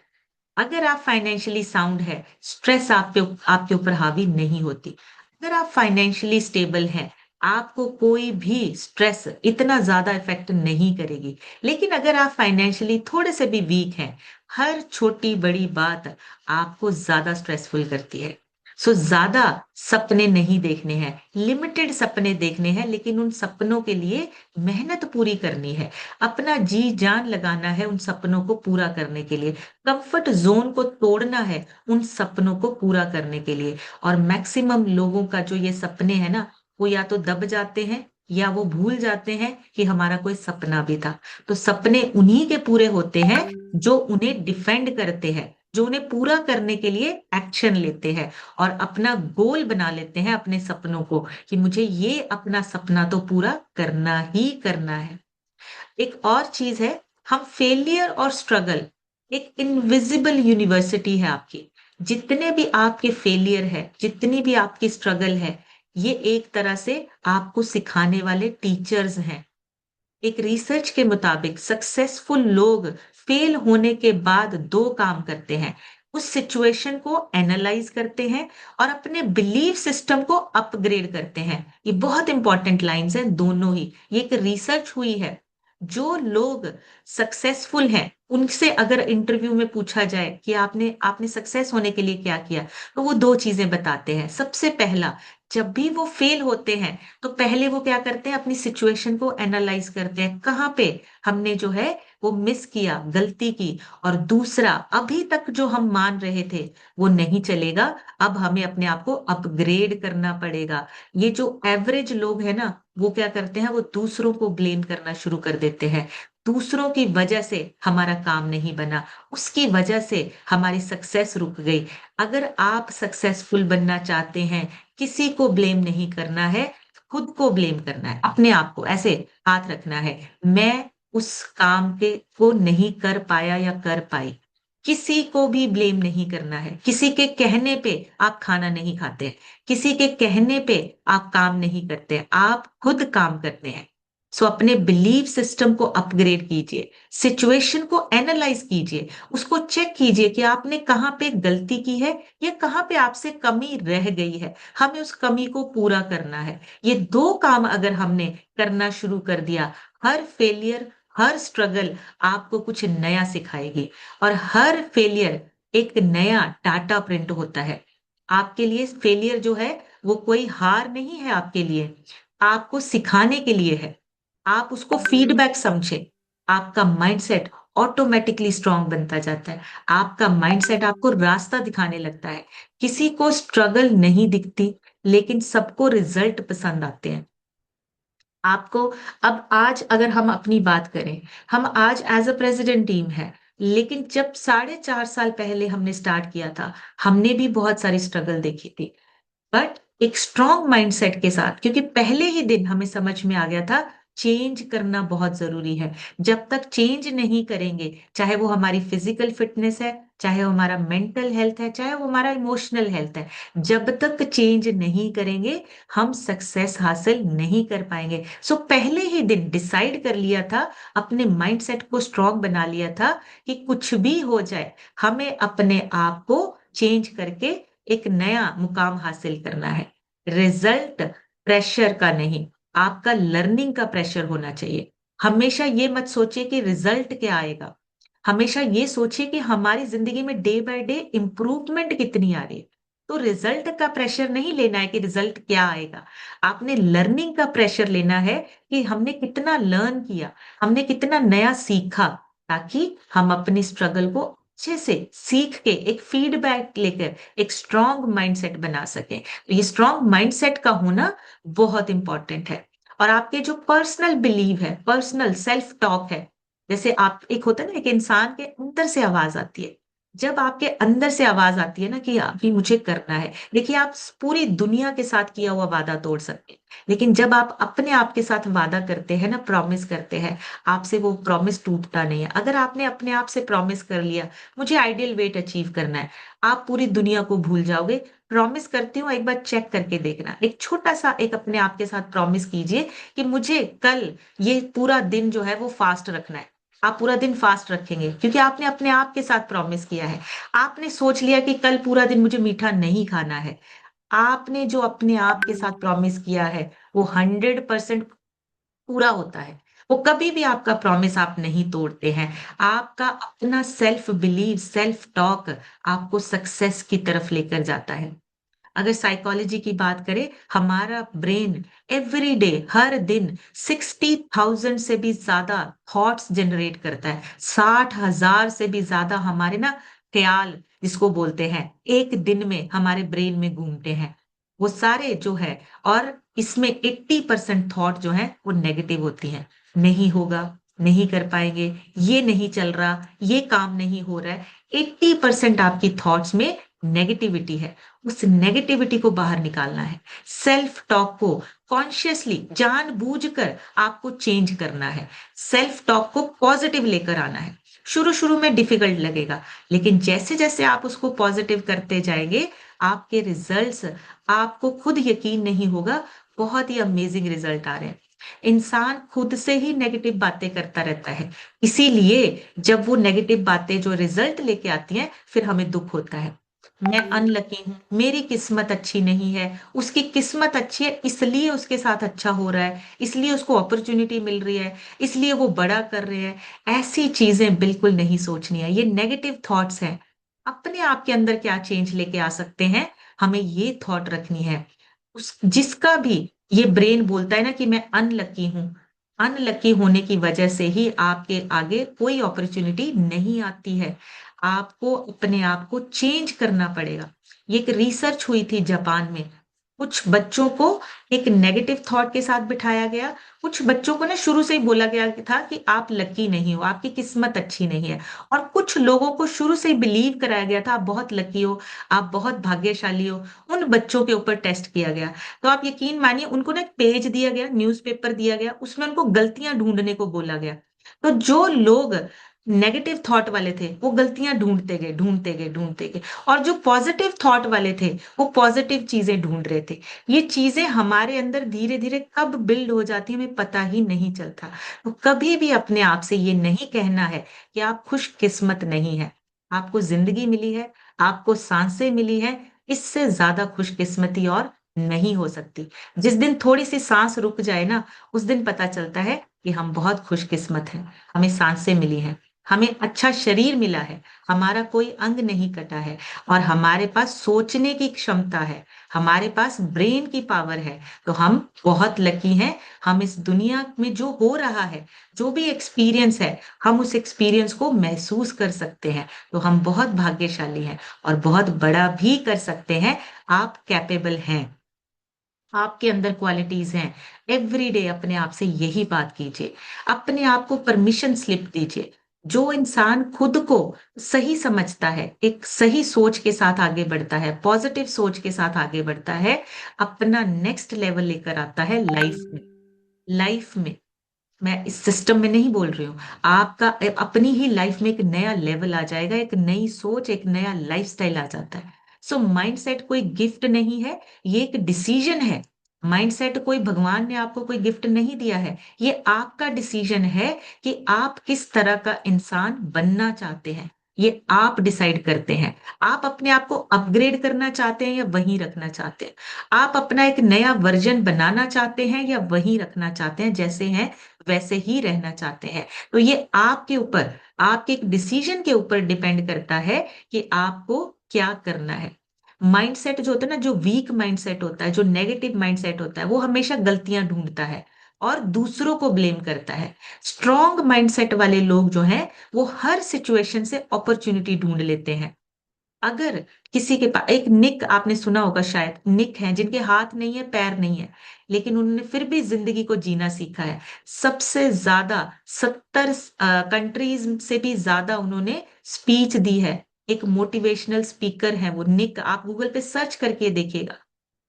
अगर आप फाइनेंशियली साउंड है, स्ट्रेस आपके ऊपर हावी नहीं होती। अगर आप फाइनेंशियली स्टेबल हैं, आपको कोई भी स्ट्रेस इतना ज्यादा इफेक्ट नहीं करेगी। लेकिन अगर आप फाइनेंशियली थोड़े से भी वीक हैं, हर छोटी बड़ी बात आपको ज्यादा स्ट्रेसफुल करती है। सो ज्यादा सपने नहीं देखने हैं, लिमिटेड सपने देखने हैं, लेकिन उन सपनों के लिए मेहनत पूरी करनी है। अपना जी जान लगाना है उन सपनों को पूरा करने के लिए। कंफर्ट जोन को तोड़ना है उन सपनों को पूरा करने के लिए। और मैक्सिमम लोगों का जो ये सपने हैं ना, वो या तो दब जाते हैं या वो भूल जाते हैं कि हमारा कोई सपना भी था। तो सपने उन्हीं के पूरे होते हैं जो उन्हें डिफेंड करते हैं, जो उन्हें पूरा करने के लिए एक्शन लेते हैं और अपना गोल बना लेते हैं अपने सपनों को, कि मुझे ये अपना सपना तो पूरा करना ही करना है। एक और चीज है, हम फेलियर और स्ट्रगल एक इनविजिबल यूनिवर्सिटी है आपकी। जितने भी आपके फेलियर है, जितनी भी आपकी स्ट्रगल है, ये एक तरह से आपको सिखाने वाले टीचर्स हैं। एक रिसर्च के मुताबिक सक्सेसफुल लोग फेल होने के बाद दो काम करते हैं। उस सिचुएशन को एनालाइज करते हैं और अपने बिलीफ सिस्टम को अपग्रेड करते हैं। ये बहुत इंपॉर्टेंट लाइंस हैं दोनों ही, ये एक रिसर्च हुई है। जो लोग सक्सेसफुल हैं, उनसे अगर इंटरव्यू में पूछा जाए कि आपने आपने सक्सेस होने के लिए क्या किया, तो वो दो चीजें बताते हैं। सबसे पहला, जब भी वो फेल होते हैं, तो पहले वो क्या करते हैं, अपनी सिचुएशन को एनालाइज करते हैं, कहाँ पे हमने जो है वो मिस किया, गलती की। और दूसरा, अभी तक जो हम मान रहे थे वो नहीं चलेगा, अब हमें अपने आप को अपग्रेड करना पड़ेगा। ये जो एवरेज लोग हैं ना, वो क्या करते हैं, वो दूसरों को ब्लेम करना शुरू कर देते हैं। दूसरों की वजह से हमारा काम नहीं बना, उसकी वजह से हमारी सक्सेस रुक गई। अगर आप सक्सेसफुल बनना चाहते हैं, किसी को ब्लेम नहीं करना है, खुद को ब्लेम करना है, अपने आप को ऐसे हाथ रखना है, मैं उस काम के को नहीं कर पाया या कर पाई। किसी को भी ब्लेम नहीं करना है। किसी के कहने पे आप खाना नहीं खाते, किसी के कहने पे आप काम नहीं करते, आप खुद काम करते हैं। सो अपने बिलीफ सिस्टम को अपग्रेड कीजिए, सिचुएशन को एनालाइज कीजिए, उसको चेक कीजिए कि आपने कहाँ पे गलती की है या कहाँ पे आपसे कमी रह गई है, हमें उस कमी को पूरा करना है। ये दो काम अगर हमने करना शुरू कर दिया, हर फेलियर, हर स्ट्रगल आपको कुछ नया सिखाएगी। और हर फेलियर एक नया टाटा प्रिंट होता है। आपके लिए फेलियर जो है वो कोई हार नहीं है, आपके लिए, आपको सिखाने के लिए है। आप उसको फीडबैक समझे, आपका माइंडसेट ऑटोमेटिकली स्ट्रांग बनता जाता है। आपका माइंडसेट आपको रास्ता दिखाने लगता है। किसी को स्ट्रगल नहीं दिखती, लेकिन सबको रिजल्ट पसंद आते हैं। आपको, अब आज अगर हम अपनी बात करें, हम आज एज अ प्रेसिडेंट टीम है, लेकिन जब 4.5 साल पहले हमने स्टार्ट किया था, हमने भी बहुत सारी स्ट्रगल देखी थी। बट एक स्ट्रॉन्ग माइंडसेट के साथ, क्योंकि पहले ही दिन हमें समझ में आ गया था चेंज करना बहुत जरूरी है। जब तक चेंज नहीं करेंगे, चाहे वो हमारी फिजिकल फिटनेस है, चाहे वो हमारा मेंटल हेल्थ है, चाहे वो हमारा इमोशनल हेल्थ है, जब तक चेंज नहीं करेंगे, हम सक्सेस हासिल नहीं कर पाएंगे। सो पहले ही दिन डिसाइड कर लिया था, अपने माइंडसेट को स्ट्रॉन्ग बना लिया था कि कुछ भी हो जाए, हमें अपने आप को चेंज करके एक नया मुकाम हासिल करना है। रिजल्ट प्रेशर का नहीं, आपका लर्निंग का प्रेशर होना चाहिए। हमेशा ये मत सोचिए कि रिजल्ट क्या आएगा। हमेशा ये सोचिए कि हमारी ज़िंदगी में डे बाय डे इम्प्रूवमेंट कितनी आ रही है। तो रिजल्ट का प्रेशर नहीं लेना है कि रिजल्ट क्या आएगा। आपने लर्निंग का प्रेशर लेना है कि हमने कितना लर्न किया, हमने कितना नया सीखा, ताकि हम अपनी स्ट्रगल को अच्छे से सीख के एक फीडबैक लेकर एक स्ट्रॉन्ग माइंडसेट बना सकें। तो ये स्ट्रॉन्ग माइंडसेट का होना बहुत इंपॉर्टेंट है। और आपके जो पर्सनल बिलीव है, पर्सनल सेल्फ टॉक है, जैसे आप एक होता है ना, एक इंसान के अंदर से आवाज आती है। जब आपके अंदर से आवाज आती है ना कि अभी मुझे करना है, देखिए आप पूरी दुनिया के साथ किया हुआ वादा तोड़ सकते हैं, लेकिन जब आप अपने आप के साथ वादा करते हैं ना, प्रॉमिस करते हैं, आपसे वो प्रॉमिस टूटता नहीं है। अगर आपने अपने आप से प्रॉमिस कर लिया, मुझे आइडियल वेट अचीव करना है, आप पूरी दुनिया को भूल जाओगे। प्रॉमिस करती हूँ, एक बार चेक करके देखना। एक छोटा-सा एक अपने आप के साथ प्रॉमिस कीजिए कि मुझे कल ये पूरा दिन जो है वो फास्ट रखना है। आप पूरा दिन फास्ट रखेंगे क्योंकि आपने अपने आप के साथ प्रॉमिस किया है। आपने सोच लिया कि कल पूरा दिन मुझे मीठा नहीं खाना है। आपने जो अपने आप के साथ प्रॉमिस किया है, वो 100% पूरा होता है। वो कभी भी आपका प्रॉमिस आप नहीं तोड़ते हैं। आपका अपना सेल्फ बिलीव, सेल्फ टॉक आपको सक्सेस की तरफ लेकर जाता है। अगर साइकोलॉजी की बात करें, हमारा ब्रेन एवरी डे, हर दिन 60,000 से भी ज्यादा थॉट्स जनरेट करता है। 60,000 से भी ज्यादा हमारे ना ख्याल, जिसको बोलते हैं, एक दिन में हमारे ब्रेन में घूमते हैं। वो सारे जो है, और इसमें 80% थॉट जो है वो नेगेटिव होती है। नहीं होगा, नहीं कर पाएंगे, ये नहीं चल रहा, ये काम नहीं हो रहा है। 80% आपकी थॉट्स में नेगेटिविटी है। उस नेगेटिविटी को बाहर निकालना है। सेल्फ टॉक को कॉन्शियसली, जानबूझकर आपको चेंज करना है। सेल्फ टॉक को पॉजिटिव लेकर आना है। शुरू-शुरू में डिफिकल्ट लगेगा, लेकिन जैसे-जैसे आप उसको पॉजिटिव करते जाएंगे, आपके रिजल्ट्स, आपको खुद यकीन नहीं होगा, बहुत ही अमेजिंग रिजल्ट आ रहे हैं। इंसान खुद से ही नेगेटिव बातें करता रहता है। इसीलिए जब वो नेगेटिव बातें जो रिजल्ट लेके आती हैं, फिर हमें दुःख होता है। मैं अनलकी हूँ, मेरी किस्मत अच्छी नहीं है, उसकी किस्मत अच्छी है इसलिए उसके साथ अच्छा हो रहा है, इसलिए उसको अपॉर्च्युनिटी मिल रही है, इसलिए वो बड़ा कर रहे हैं। ऐसी चीजें बिल्कुल नहीं सोचनी है। ये नेगेटिव थॉट्स हैं। अपने आप के अंदर क्या चेंज लेके आ सकते हैं, हमें ये थॉट रखनी है। उस जिसका भी ये ब्रेन बोलता है ना कि मैं अनलकी हूँ, अनलकी होने की वजह से ही आपके आगे कोई अपॉर्च्युनिटी नहीं आती है। आपको अपने आप को चेंज करना पड़ेगा। ये एक रिसर्च हुई थी जापान में। कुछ बच्चों को एक नेगेटिव थॉट के साथ बिठाया गया। कुछ बच्चों को ना शुरू से ही बोला गया था कि आप लकी नहीं हो, आपकी किस्मत अच्छी नहीं है। और कुछ लोगों को शुरू से ही बिलीव कराया गया था, आप बहुत लकी हो, आप बहुत भाग्यशाली हो। उन बच्चों के ऊपर टेस्ट किया गया। तो आप यकीन मानिए, उनको ना एक पेज दिया गया, न्यूज़पेपर दिया गया, उसमें उनको गलतियाँ ढूँढने को बोला गया। तो जो लोग नेगेटिव थॉट वाले थे, वो गलतियाँ ढूँढते गए, ढूँढते गए, ढूँढते गए, और जो पॉजिटिव थॉट वाले थे, वो पॉजिटिव चीज़ें ढूँढ रहे थे। ये चीज़ें हमारे अंदर धीरे-धीरे कब बिल्ड हो जाती हैं, हमें पता ही नहीं चलता। तो कभी भी अपने आप से ये नहीं कहना है कि आप खुशकिस्मत नहीं हैं। आपको ज़िंदगी मिली है, आपको साँसें मिली हैं, इससे ज़्यादा खुशकिस्मती और नहीं हो सकती। जिस दिन थोड़ी-सी साँस रुक जाए ना, उस दिन पता चलता है कि हम बहुत खुशकिस्मत हैं, हमें साँसें मिली हैं। हमें अच्छा शरीर मिला है, हमारा कोई अंग नहीं कटा है, और हमारे पास सोचने की क्षमता है, हमारे पास ब्रेन की पावर है। तो हम बहुत लकी हैं। हम इस दुनिया में जो हो रहा है, जो भी एक्सपीरियंस है, हम उस एक्सपीरियंस को महसूस कर सकते हैं। तो हम बहुत भाग्यशाली हैं और बहुत बड़ा भी कर सकते हैं। आप कैपेबल हैं। आपके अंदर क्वालिटीज़ हैं। एवरीडे अपने आप से यही बात कीजिए। अपने आप को परमिशन स्लिप दीजिए। जो इंसान खुद को सही समझता है, एक सही सोच के साथ आगे बढ़ता है, पॉजिटिव सोच के साथ आगे बढ़ता है, अपना नेक्स्ट लेवल लेकर आता है लाइफ में। लाइफ में, मैं इस सिस्टम में नहीं बोल रही हूँ। आपका अपनी ही लाइफ में एक नया लेवल आ जाएगा, एक नई सोच, एक नया लाइफ़स्टाइल आ जाता है। सो माइंडसेट कोई गिफ्ट नहीं है, ये एक डिसीजन है। माइंडसेट कोई भगवान ने आपको कोई गिफ्ट नहीं दिया है। ये आपका डिसीजन है कि आप किस तरह का इंसान बनना चाहते हैं। ये आप डिसाइड करते हैं। आप अपने आप को अपग्रेड करना चाहते हैं या वहीं रखना चाहते हैं? आप अपना एक नया वर्जन बनाना चाहते हैं या वहीं रखना चाहते हैं, जैसे हैं वैसे ही रहना चाहते हैं? तो ये आपके ऊपर, आपके एक डिसीजन के ऊपर डिपेंड करता है कि आपको क्या करना है। माइंडसेट जो होता है ना, जो वीक माइंडसेट होता है, जो नेगेटिव माइंडसेट होता है, वो हमेशा गलतियां ढूंढता है और दूसरों को ब्लेम करता है। स्ट्रॉन्ग माइंडसेट वाले लोग जो हैं, वो हर सिचुएशन से अपॉर्चुनिटी ढूंढ लेते हैं। अगर किसी के पास, एक निक आपने सुना होगा शायद, निक हैं जिनके हाथ नहीं है, पैर नहीं है, लेकिन उन्होंने फिर भी जिंदगी को जीना सीखा है। सबसे ज्यादा 70 कंट्रीज से भी ज्यादा उन्होंने स्पीच दी है। एक मोटिवेशनल स्पीकर है वो निक, आप गूगल पे सर्च करके देखिएगा।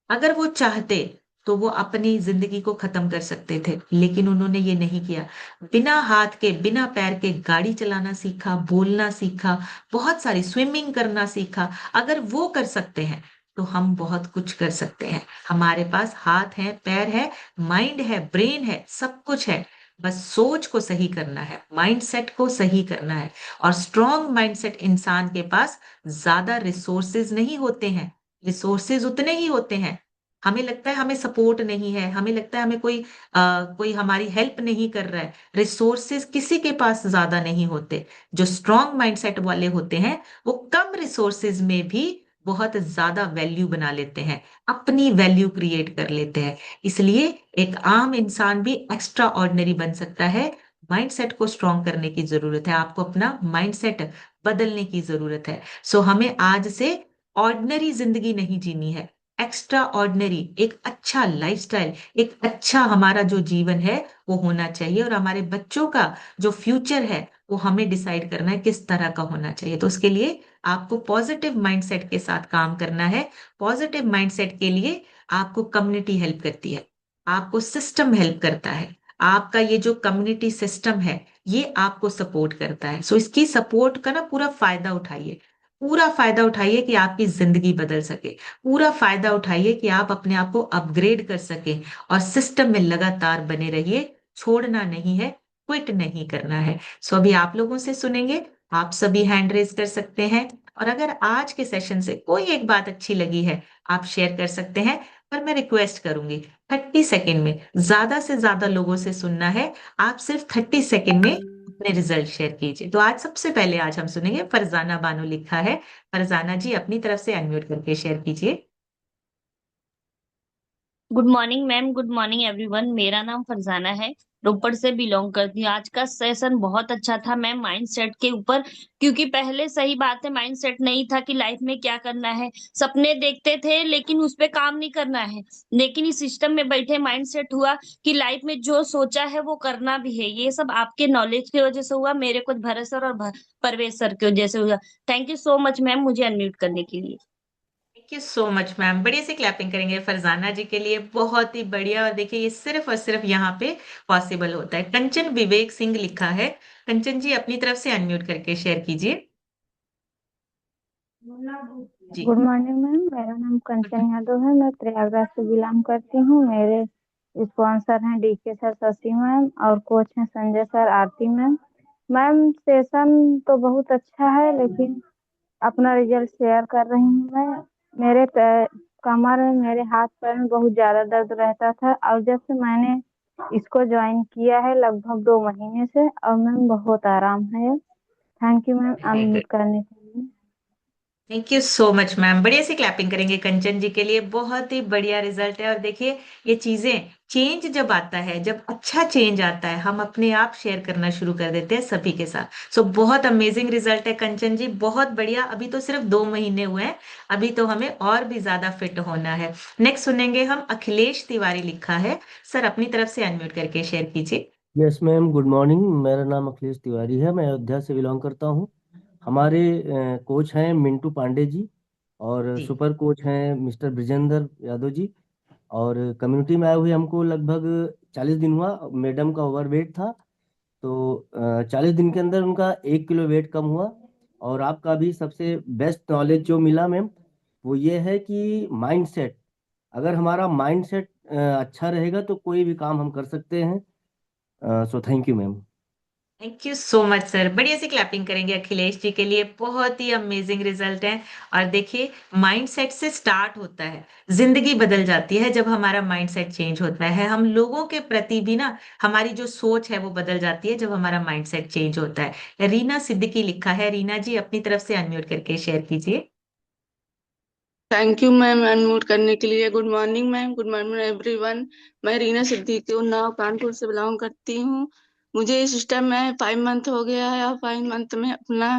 अगर वो चाहते तो वो अपनी जिंदगी को खत्म कर सकते थे, लेकिन उन्होंने ये नहीं किया। बिना हाथ के, बिना पैर के गाड़ी चलाना सीखा, बोलना सीखा, बहुत सारी स्विमिंग करना सीखा। अगर वो कर सकते हैं तो हम बहुत कुछ कर सकते हैं। हमारे पास हाथ है, पैर है, माइंड है, ब्रेन है, सब कुछ है। बस सोच को सही करना है, माइंडसेट को सही करना है। और स्ट्रॉन्ग माइंडसेट इंसान के पास ज्यादा रिसोर्सेज नहीं होते हैं। रिसोर्सेज उतने ही होते हैं। हमें लगता है हमें सपोर्ट नहीं है, हमें लगता है हमें कोई हमारी हेल्प नहीं कर रहा है। रिसोर्सेज किसी के पास ज्यादा नहीं होते। जो स्ट्रॉन्ग माइंडसेट वाले होते हैं, वो कम रिसोर्सेज में भी बहुत ज्यादा वैल्यू बना लेते हैं, अपनी वैल्यू क्रिएट कर लेते हैं। इसलिए एक आम इंसान भी एक्स्ट्रा ऑर्डिनरी बन सकता है। माइंडसेट को स्ट्रॉन्ग करने की जरूरत है, आपको अपना माइंडसेट बदलने की जरूरत है। सो हमें आज से ऑर्डिनरी जिंदगी नहीं जीनी है, एक्स्ट्रा ऑर्डिनरी, एक अच्छा लाइफस्टाइल, एक अच्छा हमारा जो जीवन है वो होना चाहिए। और हमारे बच्चों का जो फ्यूचर है वो हमें डिसाइड करना है किस तरह का होना चाहिए। तो उसके लिए आपको पॉजिटिव माइंडसेट के साथ काम करना है। पॉजिटिव माइंडसेट के लिए आपको कम्युनिटी हेल्प करती है, आपको सिस्टम हेल्प करता है। आपका ये जो कम्युनिटी सिस्टम है, ये आपको सपोर्ट करता है। सो इसकी सपोर्ट का ना पूरा फायदा उठाइए। पूरा फायदा उठाइए कि आपकी जिंदगी बदल सके। पूरा फायदा उठाइए कि आप अपने आप को अपग्रेड कर सके। और सिस्टम में लगातार बने रहिए, छोड़ना नहीं है, क्विट नहीं करना है। सो अभी आप लोगों से सुनेंगे। आप सभी हैंड रेज कर सकते हैं। और अगर आज के सेशन से कोई एक बात अच्छी लगी है, आप शेयर कर सकते हैं। पर मैं रिक्वेस्ट करूंगी, 30 सेकेंड में, ज्यादा से ज्यादा लोगों से सुनना है। आप सिर्फ 30 सेकेंड में अपने रिजल्ट शेयर कीजिए। तो आज सबसे पहले आज हम सुनेंगे, फरजाना बानो लिखा है। फरजाना जी अपनी तरफ से अनम्यूट करके शेयर कीजिए। Good morning ma'am, good morning everyone. मेरा नाम फरजाना है, रोपड़ से बिलोंग करती हूँ। आज का सेशन बहुत अच्छा था मैम, माइंड सेट के ऊपर। क्योंकि पहले सही बात है, माइंड सेट नहीं था कि लाइफ में क्या करना है। सपने देखते थे लेकिन उस पे काम नहीं करना है। लेकिन इस सिस्टम में बैठे माइंड सेट हुआ कि लाइफ में जो सोचा है वो करना भी है। ये सब आपके नॉलेज की वजह से हुआ, मेरे कुछ भरत सर और परवेज सर की वजह से हुआ। Thank you so much ma'am, मुझे अनम्यूट करने के लिए। Thank you so much ma'am, बढ़िया से क्लैपिंग करेंगे फरजाना जी के लिए, बहुत ही बढ़िया। और देखिए ये सिर्फ और सिर्फ यहाँ पे पॉसिबल होता है। कंचन विवेक सिंह लिखा है। कंचन जी अपनी तरफ से अनम्यूट करके शेयर कीजिए। जी। गुड मॉर्निंग मैम, मेरा नाम कंचन यादव है। मैं प्रयागराज से बिलोंग करती हूँ। मेरे स्पॉन्सर हैं डीके सर, शशि मैम, और कोच हैं संजय सर, आरती मैम। मैम सेशन तो बहुत अच्छा है, लेकिन अपना रिजल्ट शेयर कर रही हूँ मैं। मेरे कमर में, मेरे हाथ पैर में बहुत ज्यादा दर्द रहता था, और जब से मैंने इसको ज्वाइन किया है लगभग 2 महीने से, और मैम बहुत आराम है। थैंक यू मैम अनम्यूट करने के लिए। Thank you so much ma'am, बढ़िया से क्लैपिंग करेंगे कंचन जी के लिए, बहुत ही बढ़िया रिजल्ट है। और देखिए ये चीजें, चेंज जब आता है, जब अच्छा चेंज आता है, हम अपने आप शेयर करना शुरू कर देते हैं सभी के साथ। सो बहुत अमेजिंग रिजल्ट है कंचन जी, बहुत बढ़िया। अभी तो सिर्फ 2 महीने हुए हैं, अभी तो हमें और भी ज्यादा फिट होना है। नेक्स्ट सुनेंगे हम, अखिलेश तिवारी लिखा है। सर अपनी तरफ से अनम्यूट करके शेयर कीजिए। Yes ma'am, good morning. मेरा नाम अखिलेश तिवारी है, मैं अयोध्या से बिलोंग करता हूँ। हमारे कोच हैं मिंटू पांडे जी, और जी। सुपर कोच हैं मिस्टर ब्रिजेंद्र यादव जी। और कम्युनिटी में आए हुए हमको लगभग 40 दिन हुआ। मैडम का ओवरवेट था, तो 40 दिन के अंदर उनका 1 किलो वेट कम हुआ। और आपका भी सबसे बेस्ट नॉलेज जो मिला मैम, वो ये है कि माइंड सेट, अगर हमारा माइंड सेट अच्छा रहेगा तो कोई भी काम हम कर सकते हैं। So thank you ma'am. Thank you so much sir. बढ़िया से क्लैपिंग करेंगे अखिलेश जी के लिए, बहुत ही अमेजिंग रिजल्ट है। और देखिए, माइंडसेट से स्टार्ट होता है, जिंदगी बदल जाती है जब हमारा माइंडसेट चेंज होता है। हम लोगों के प्रति भी ना, हमारी जो सोच है वो बदल जाती है जब हमारा माइंडसेट चेंज होता है। रीना सिद्दीकी लिखा है, रीना जी अपनी तरफ से अनम्यूट करके शेयर कीजिए। थैंक यू मैम अनम्यूट करने के लिए। Good morning ma'am, good morning everyone. मैं रीना सिद्दीकी उन्नाव कानपुर से बिलोंग करती हूँ। मुझे इस सिस्टम में 5 मंथ हो गया है और 5 मंथ में अपना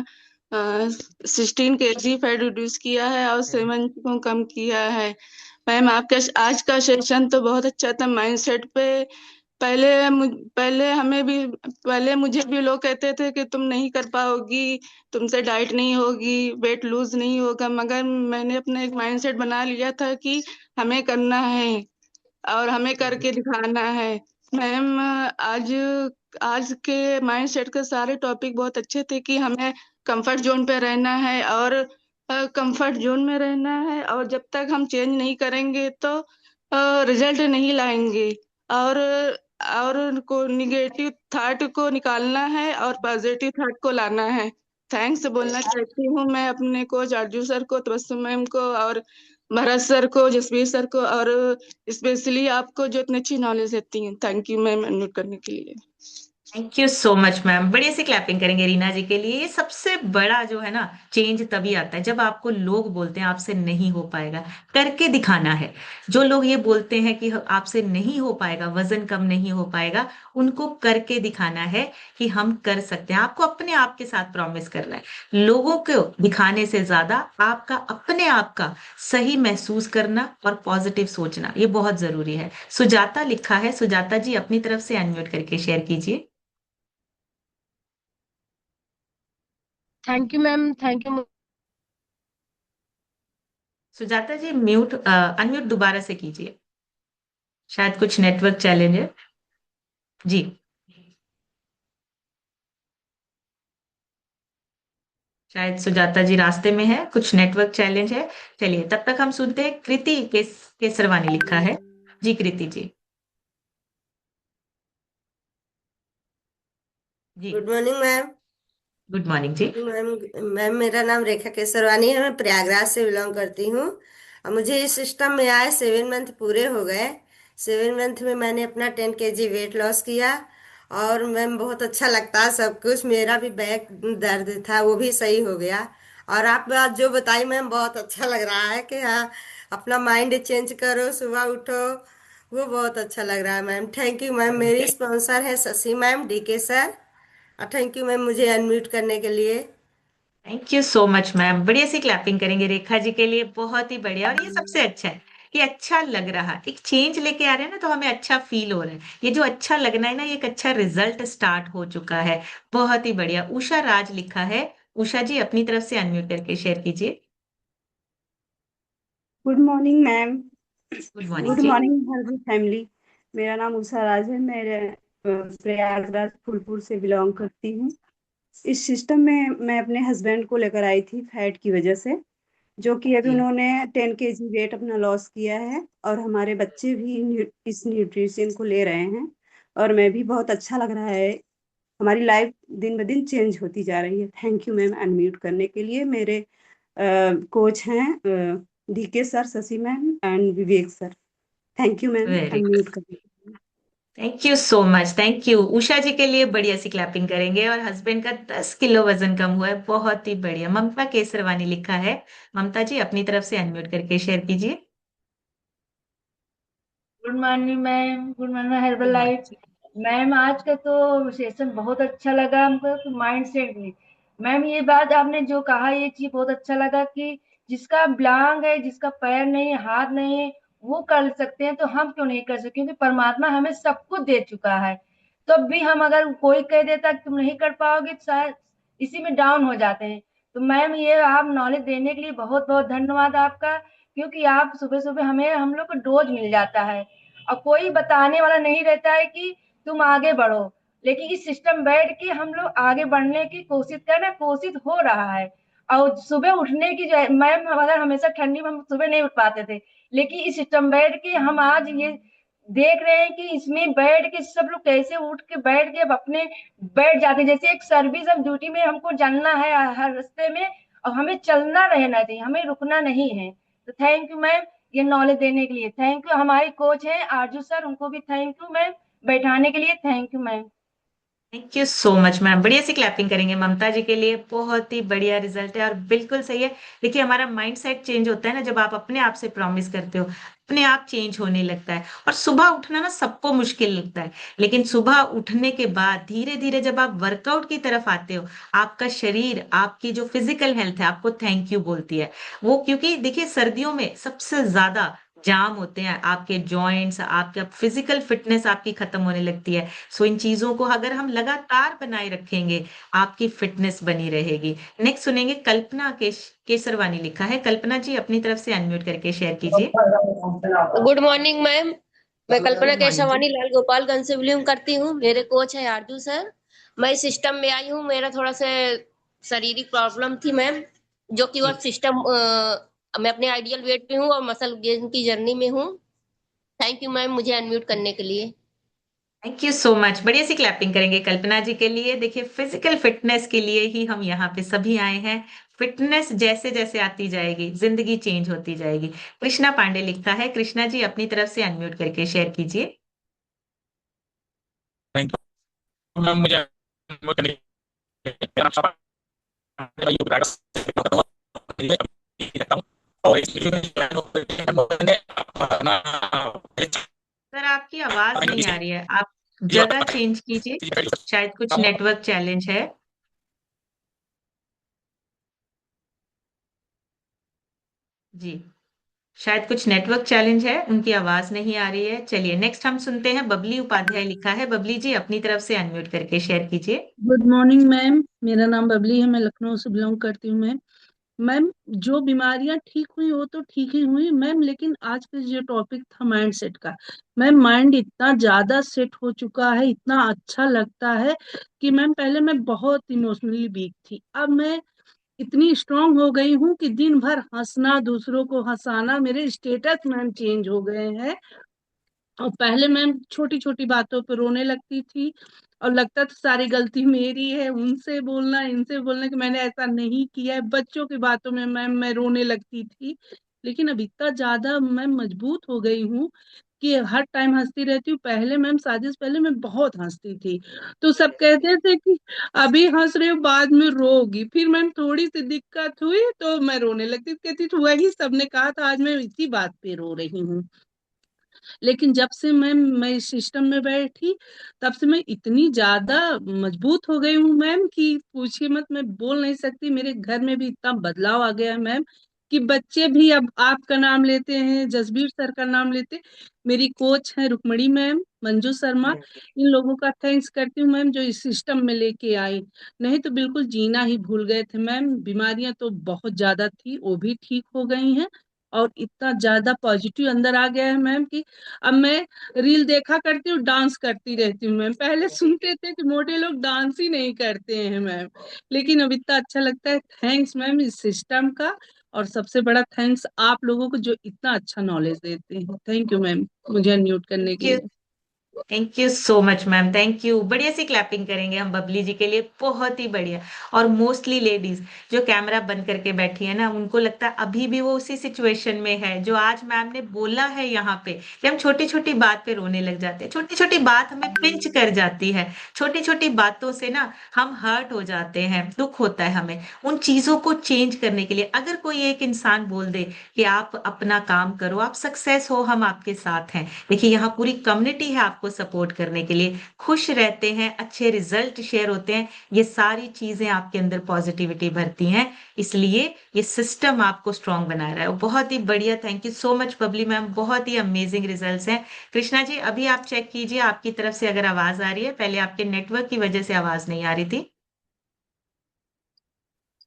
16 kg फैट रिड्यूस किया है और 7 को कम किया है। मैम आपका आज का सेशन तो बहुत अच्छा था माइंडसेट पे। पहले हमें भी, पहले मुझे भी लोग कहते थे कि तुम नहीं कर पाओगी, तुमसे डाइट नहीं होगी, वेट लूज नहीं होगा, मगर मैंने अपना एक माइंडसेट बना लिया था कि हमें करना है और हमें करके दिखाना है। मैम आज आज के माइंडसेट के सारे टॉपिक बहुत अच्छे थे कि हमें कंफर्ट जोन पे रहना है और कंफर्ट जोन में रहना है, और जब तक हम चेंज नहीं करेंगे तो रिजल्ट नहीं लाएंगे। और को निगेटिव थॉट को निकालना है और पॉजिटिव थॉट को लाना है। थैंक्स बोलना चाहती हूँ मैं अपने कोच अर्जू सर को, तबस्सुम मैम को, और भरत सर को, जसवीर सर को, और स्पेशली आपको जो इतनी अच्छी नॉलेज देती हैं। थैंक यू मैम अनम्यूट करने के लिए। Thank you so much ma'am. बढ़िया से क्लैपिंग करेंगे रीना जी के लिए। ये सबसे बड़ा जो है ना, चेंज तभी आता है जब आपको लोग बोलते हैं आपसे नहीं हो पाएगा, करके दिखाना है। जो लोग ये बोलते हैं कि आपसे नहीं हो पाएगा, वजन कम नहीं हो पाएगा, उनको करके दिखाना है कि हम कर सकते हैं। आपको अपने आप के साथ प्रॉमिस करना है, लोगों को दिखाने से ज्यादा आपका अपने आप का सही महसूस करना और पॉजिटिव सोचना, ये बहुत जरूरी है। सुजाता लिखा है, सुजाता जी अपनी तरफ से अनम्यूट करके शेयर कीजिए। Thank you ma'am, thank you. Sujata ji mute, unmute दोबारा से कीजिए, शायद कुछ नेटवर्क चैलेंज है। जी। शायद सुजाता जी रास्ते में है, कुछ नेटवर्क चैलेंज है। चलिए तब तक हम सुनते हैं। कृति केसरवानी लिखा है। जी कृति जी। जी। Good morning ma'am. Good morning जी। मैम मैम मेरा नाम रेखा केसरवानी है, मैं प्रयागराज से बिलोंग करती हूँ। और मुझे इस सिस्टम में आए 7 मंथ पूरे हो गए। 7 मंथ में मैंने अपना 10 kg वेट लॉस किया। और मैम बहुत अच्छा लगता है सब कुछ। मेरा भी बैक दर्द था, वो भी सही हो गया। और आप बात जो बताई मैम बहुत अच्छा लग रहा है कि हाँ, अपना माइंड चेंज करो, सुबह उठो, वो बहुत अच्छा लग रहा है मैम। Thank you ma'am. मेरी स्पॉन्सर है Shashi ma'am, DK sir. Thank you ma'am मुझे अनम्यूट करने के लिए। Thank you so much ma'am. बढ़िया सी क्लैपिंग करेंगे रेखा जी के लिए, बहुत ही बढ़िया। और ये सबसे अच्छा है कि अच्छा लग रहा, एक चेंज लेके आ रहे हैं ना, तो हमें अच्छा फील हो रहा है। ये जो अच्छा लगना है ना, ये एक अच्छा रिजल्ट स्टार्ट हो चुका है। बहुत ही बढ़िया। उषा राज लिखा है। उषा जी अपनी तरफ से अनम्यूट करके शेयर कीजिए। Good morning ma'am. Good morning good जी। मॉर्निंग हर फैमिली। मेरा नाम उषा राज है। मैं प्रयागराज फूलपुर से बिलोंग करती हूँ। इस सिस्टम में मैं अपने हस्बैंड को लेकर आई थी फैट की वजह से, जो कि अभी जी। उन्होंने 10 kg वेट अपना लॉस किया है। और हमारे बच्चे भी इस न्यूट्रिशन को ले रहे हैं और मैं भी, बहुत अच्छा लग रहा है। हमारी लाइफ दिन ब दिन चेंज होती जा रही है। थैंक यू मैम अनम्यूट करने के लिए। मेरे कोच हैं DK sir, Shashi ma'am and Vivek sir. Thank you ma'am very good. Unmute करने के लिए। Thank you so much. Thank you Usha ji के लिए। बढ़िया सी क्लैपिंग करेंगे। और हस्बैंड का 10 किलो वजन कम हुआ है, बहुत ही बढ़िया। ममता केसरवानी लिखा है। ममता जी अपनी तरफ से अनम्यूट करके शेयर कीजिए। Good morning ma'am, good morning herbal good life. Morning. Ma'am आज का तो सेशन बहुत अच्छा लगा हमको, तो माइंड सेट भी। मैम ये बात आपने जो कहा, ये चीज बहुत अच्छा लगा कि जिसका ब्लांग है, जिसका पैर नहीं है, हाथ नहीं है, वो कर सकते हैं, तो हम क्यों नहीं कर सकते? क्योंकि परमात्मा हमें सब कुछ दे चुका है। तो अब भी हम, अगर कोई कह देता कि तुम नहीं कर पाओगे, तो शायद इसी में डाउन हो जाते हैं। तो मैम ये आप नॉलेज देने के लिए बहुत बहुत धन्यवाद आपका, क्योंकि आप सुबह सुबह हमें, हम लोग को डोज मिल जाता है। और कोई बताने वाला नहीं रहता है कि तुम आगे बढ़ो। लेकिन इस सिस्टम बैठ के हम लोग आगे बढ़ने की कोशिश कर रहे हैं, कोशिश हो रहा है। और सुबह उठने की जो है मैम, अगर हमेशा ठंडी में हम सुबह नहीं उठ पाते थे, लेकिन इस सिस्टम बैठ के हम आज ये देख रहे हैं कि इसमें बैठ के सब लोग कैसे उठ के बैठ के अब अपने बैठ जाते हैं। जैसे एक सर्विस ऑफ ड्यूटी में हमको जानना है हर रास्ते में, और हमें चलना रहना चाहिए, हमें रुकना नहीं है। तो थैंक यू मैम ये नॉलेज देने के लिए। थैंक यू हमारे कोच हैं आरजू सर, उनको भी थैंक यू मैम बैठाने के लिए। Thank you ma'am. Thank you so much ma'am. बढ़िया सी क्लैपिंग करेंगे ममता जी के लिए। बहुत ही बढ़िया रिजल्ट है और बिल्कुल सही है। देखिए हमारा माइंड सेट चेंज होता है ना जब आप अपने आप से प्रॉमिस करते हो, अपने आप चेंज होने लगता है। और सुबह उठना ना सबको मुश्किल लगता है, लेकिन सुबह उठने के बाद धीरे धीरे जब आप वर्कआउट की तरफ आते हो, आपका शरीर, आपकी जो फिजिकल हेल्थ है आपको थैंक यू बोलती है। वो क्योंकि देखिए सर्दियों में सबसे ज्यादा जाम होते हैं आपके जॉइंट्स, आपका फिजिकल फिटनेस आपकी खत्म होने लगती है। सो इन चीजों को अगर हम लगातार बनाए रखेंगे, आपकी फिटनेस बनी रहेगी। नेक्स्ट सुनेंगे कल्पना केसरवानी लिखा है। कल्पना जी अपनी तरफ से अनम्यूट करके शेयर कीजिए। Good morning ma'am. मैं कल्पना गुड मॉर्निंग जी। केशवानी लाल गोपालगंज से बिलोंग करती हूँ। मेरे कोच है आरजू सर। मैं इस सिस्टम में आई हूँ, मेरा थोड़ा सा शारीरिक प्रॉब्लम थी मैम, जो कि जी वह सिस्टम मैं अपने आइडियल वेट पे हूँ और मसल गेन की जर्नी में हूँ। थैंक यू मैम मुझे अनम्यूट करने के लिए। Thank you so much. बढ़िया सी क्लैपिंग करेंगे कल्पना जी के लिए। देखिए फिजिकल फिटनेस के लिए ही हम यहाँ पे सभी आए हैं। फिटनेस जैसे जैसे आती जाएगी जिंदगी चेंज होती जाएगी। कृष्णा पांडे लिखता है। कृष्णा जी अपनी तरफ से अनम्यूट करके शेयर कीजिए। थैंक यू मैम मुझे अनम्यूट करने के लिए। मेरा नाम शाबाश योग प्रैक्टिस करता हूँ अभी रहता हूँ और इस वीडियो में ज्वाइन होकर के मैंने अपना सर आपकी आवाज नहीं आ रही है, आप जी जगह चेंज कीजिए। शायद कुछ नेटवर्क चैलेंज है। जी शायद कुछ नेटवर्क चैलेंज है, उनकी आवाज नहीं आ रही है। चलिए नेक्स्ट हम सुनते हैं बबली उपाध्याय लिखा है। बबली जी अपनी तरफ से अनम्यूट करके शेयर कीजिए। गुड मॉर्निंग मैम, मेरा नाम बबली है, मैं लखनऊ से बिलोंग करती हूँ मैम। मैम जो बीमारियां ठीक हुई वो तो ठीक ही हुई मैम, लेकिन आज का जो टॉपिक था माइंड सेट का, मैम माइंड इतना ज्यादा सेट हो चुका है, इतना अच्छा लगता है कि मैम पहले मैं बहुत इमोशनली वीक थी, अब मैं इतनी स्ट्रांग हो गई हूँ कि दिन भर हंसना, दूसरों को हंसाना, मेरे स्टेटस मैम चेंज हो गए हैं। और पहले मैम छोटी छोटी बातों पे रोने लगती थी और लगता था सारी गलती मेरी है, उनसे बोलना इनसे बोलना कि मैंने ऐसा नहीं किया है। बच्चों की बातों में मैम मैं रोने लगती थी, लेकिन अब इतना ज्यादा मैं मजबूत हो गई हूँ कि हर टाइम हंसती रहती हूँ। पहले मैम शादी से पहले मैं बहुत हंसती थी, तो सब कहते थे कि अभी हंस रहे हो बाद में रोगी। फिर मैम थोड़ी सी दिक्कत हुई तो मैं रोने लगती थी, कहती थी वही सबने कहा था, आज मैं इसी बात पे रो रही हूँ। लेकिन जब से मैं इस सिस्टम में बैठी, तब से मैं इतनी ज्यादा मजबूत हो गई हूँ मैम कि पूछिए मत, मैं बोल नहीं सकती। मेरे घर में भी इतना बदलाव आ गया है मैम कि बच्चे भी अब आपका नाम लेते हैं, जसबीर सर का नाम लेते हैं। मेरी कोच है रुक्मणी मैम, मंजू शर्मा, इन लोगों का थैंक्स करती हूँ मैम जो इस सिस्टम में लेके आई। नहीं तो बिल्कुल जीना ही भूल गए थे मैम। बीमारियां तो बहुत ज्यादा थी, वो भी ठीक हो गई हैं और इतना ज्यादा पॉजिटिव अंदर आ गया है मैम कि अब मैं रील देखा करती हूँ, डांस करती रहती हूँ मैम। पहले सुनते थे कि मोटे लोग डांस ही नहीं करते हैं मैम, लेकिन अब इतना अच्छा लगता है। थैंक्स मैम इस सिस्टम का, और सबसे बड़ा थैंक्स आप लोगों को जो इतना अच्छा नॉलेज देते हैं। थैंक यू मैम मुझे अनम्यूट करने थैंक के यू। लिए। Thank you so much ma'am. Thank you. बढ़िया सी क्लैपिंग करेंगे हम बबली जी के लिए। बहुत ही बढ़िया। और मोस्टली लेडीज जो कैमरा बंद करके बैठी है ना, उनको लगता है अभी भी वो उसी सिचुएशन में है जो आज मैम ने बोला है यहाँ पे, कि हम छोटी छोटी बात पे रोने लग जाते हैं, छोटी छोटी बात हमें पिंच कर जाती है, छोटी छोटी बातों से ना हम हर्ट हो जाते हैं, दुख होता है हमें। उन चीजों को चेंज करने के लिए अगर कोई एक इंसान बोल दे कि आप अपना काम करो, आप सक्सेस हो, हम आपके साथ हैं। देखिए यहाँ पूरी कम्युनिटी है आपको सपोर्ट करने के लिए। खुश रहते हैं, अच्छे रिजल्ट शेयर होते हैं, ये सारी चीजें आपके अंदर पॉजिटिविटी भरती हैं। इसलिए ये सिस्टम आपको स्ट्रांग बना रहा है। बहुत ही बढ़िया। Thank you so much Babli ma'am, बहुत ही अमेजिंग रिजल्ट्स हैं। कृष्णा जी अभी आप चेक कीजिए आपकी तरफ से अगर आवाज आ रही है। पहले आपके नेटवर्क की वजह से आवाज नहीं आ रही थी।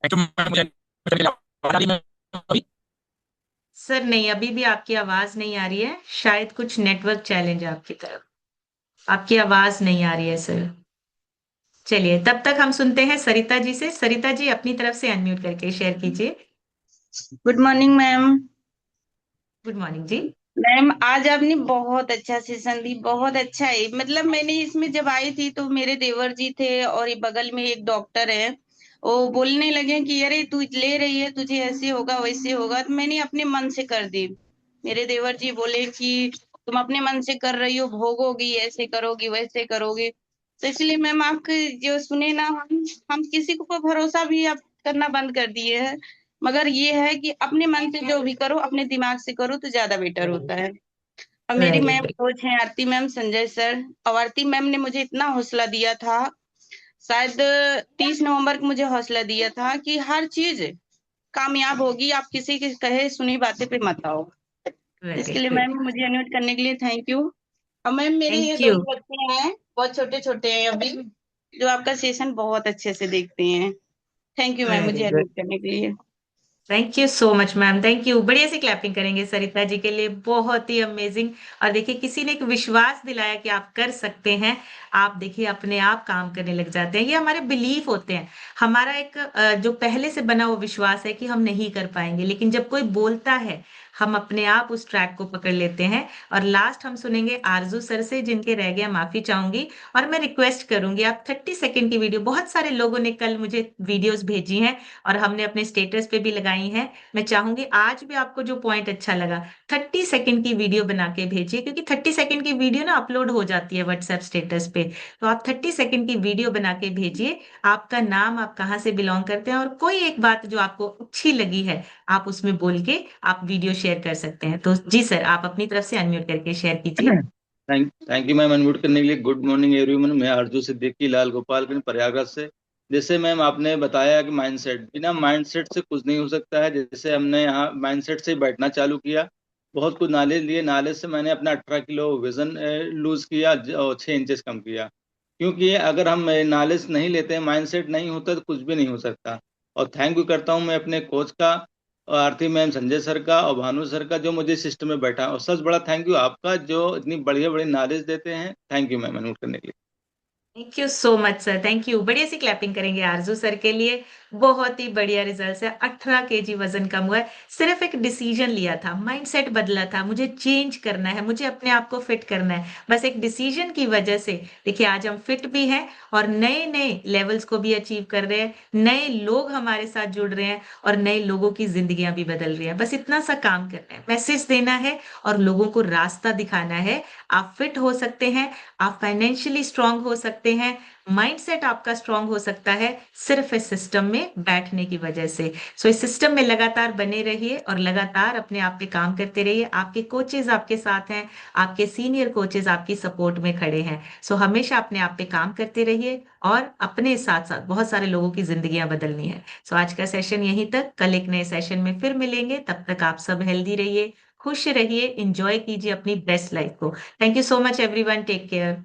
थैंक यू मैम मुझे अनम्यूट करने के लिए। आवाज आ रही है मैम अभी? सर नहीं, अभी भी आपकी आवाज नहीं आ रही है। शायद कुछ नेटवर्क चैलेंज है आपकी तरफ, आपकी आवाज नहीं आ रही है सर। चलिए तब तक हम सुनते हैं सरिता जी से। सरिता जी अपनी तरफ से अनम्यूट करके शेयर कीजिए। Good morning ma'am. Good morning जी। मैम आज आपने बहुत अच्छा सेशन दी, बहुत अच्छा है। मतलब मैंने इसमें जब आई थी तो मेरे देवर जी थे और ये बगल में एक डॉक्टर है, वो बोलने लगे कि अरे तू ले रही है, तुझे ऐसे होगा वैसे होगा, तो मैंने अपने मन से कर दी। मेरे देवर जी बोले कि तुम अपने मन से कर रही हो, भोगोगी, ऐसे करोगी वैसे करोगी। तो इसलिए मैम आपके जो सुने ना, हम किसी को भरोसा भी अब करना बंद कर दिए हैं। मगर ये है कि अपने मन से जो भी करो, अपने दिमाग से करो तो ज्यादा बेटर होता है। और मेरी वेरी मैम गुड। कोच हैं आरती मैम, संजय सर। और आरती मैम ने मुझे इतना हौसला दिया था, शायद 30 नवंबर को मुझे हौसला दिया था कि हर चीज कामयाब होगी, आप किसी की कहे सुनी बातें पे मत आओ। वेरी इसके लिए गुड। मैम मुझे अनम्यूट करने के लिए थैंक यू। और मैम मेरे ये थैंक यू। दोनों बच्चे हैं, बहुत छोटे छोटे हैं अभी, जो आपका सेशन बहुत अच्छे से देखते हैं। थैंक यू मैम वेरी मुझे गुड। अनम्यूट करने के लिए। Thank you so much ma'am, thank you. बढ़िया से क्लैपिंग करेंगे सरिता जी के लिए, बहुत ही अमेजिंग। और देखिए किसी ने एक विश्वास दिलाया कि आप कर सकते हैं, आप देखिए अपने आप काम करने लग जाते हैं। ये हमारे बिलीफ होते हैं, हमारा एक जो पहले से बना वो विश्वास है कि हम नहीं कर पाएंगे, लेकिन जब कोई बोलता है हम अपने आप उस ट्रैक को पकड़ लेते हैं। और लास्ट हम सुनेंगे आरजू सर से, जिनके रह गया माफी चाहूंगी। और मैं रिक्वेस्ट करूंगी आप 30 सेकंड की वीडियो, बहुत सारे लोगों ने कल मुझे वीडियोस भेजी हैं और हमने अपने स्टेटस पे भी लगाई हैं। मैं चाहूंगी आज भी आपको जो पॉइंट अच्छा लगा, 30 सेकंड की वीडियो बना के भेजिए, क्योंकि 30 सेकंड की वीडियो ना अपलोड हो जाती है व्हाट्सएप स्टेटस पे। तो आप 30 सेकंड की वीडियो बना के भेजिए, आपका नाम, आप कहाँ से बिलोंग करते हैं, और कोई एक बात जो आपको अच्छी लगी है आप उसमें बोल के आप वीडियो शेयर कर सकते हैं। तो जी सर, आप अपनी तरफ से अनम्यूट करके शेयर कीजिए। थैंक यू मैम अनम्यूट करने के लिए। गुड मॉर्निंग एवरीवन, मैं आरजू सिद्दीकी लाल गोपालगंज प्रयागराज से। जैसे मैम आपने बताया कि माइंडसेट, बिना माइंडसेट से कुछ नहीं हो सकता है। जैसे हमने यहाँ माइंडसेट से बैठना चालू किया, बहुत कुछ नॉलेज लिए, नॉलेज से मैंने अपना 18 किलो वजन लूज किया और 6 इंचेस कम किया। क्योंकि अगर हम नॉलेज नहीं लेते हैं, माइंडसेट नहीं होता तो कुछ भी नहीं हो सकता। और थैंक यू करता हूँ मैं अपने कोच का, और आरती मैम, संजय सर का और भानु सर का, जो मुझे सिस्टम में बैठा। और सबसे बड़ा थैंक यू आपका, जो इतनी बढ़िया बढ़िया नॉलेज देते हैं। थैंक यू मैम अनम्यूट करने के लिए। Thank you so much sir, thank you. बढ़िया सी क्लैपिंग करेंगे आरजू सर के लिए। बहुत ही बढ़िया रिजल्ट है, 18 केजी वजन कम हुआ है। सिर्फ एक डिसीजन लिया था, माइंडसेट बदला था, मुझे चेंज करना है, मुझे अपने आप को फिट करना है। बस एक डिसीजन की वजह से देखिए आज हम फिट भी हैं और नए नए लेवल्स को भी अचीव कर रहे हैं। नए लोग हमारे साथ जुड़ रहे हैं और नए लोगों की जिंदगियां भी बदल रही है। बस इतना सा काम करना है, मैसेज देना है और लोगों को रास्ता दिखाना है। आप फिट हो सकते हैं, आप फाइनेंशियली स्ट्रांग हो सकते हैं, माइंडसेट आपका स्ट्रांग हो सकता है सिर्फ इस सिस्टम में बैठने की वजह से। सो इस सिस्टम में लगातार बने रहिए और लगातार अपने आप पे काम करते रहिए। आपके कोचेज आपके साथ हैं, आपके सीनियर कोचेज आपकी सपोर्ट में खड़े हैं। सो हमेशा अपने आप पे काम करते रहिए और अपने साथ साथ बहुत सारे लोगों की जिंदगियां बदलनी है। सो आज का सेशन यहीं तक, कल एक नए सेशन में फिर मिलेंगे। तब तक आप सब हेल्दी रहिए, खुश रहिए, इंजॉय कीजिए अपनी बेस्ट लाइफ को। Thank you so much everyone, take care.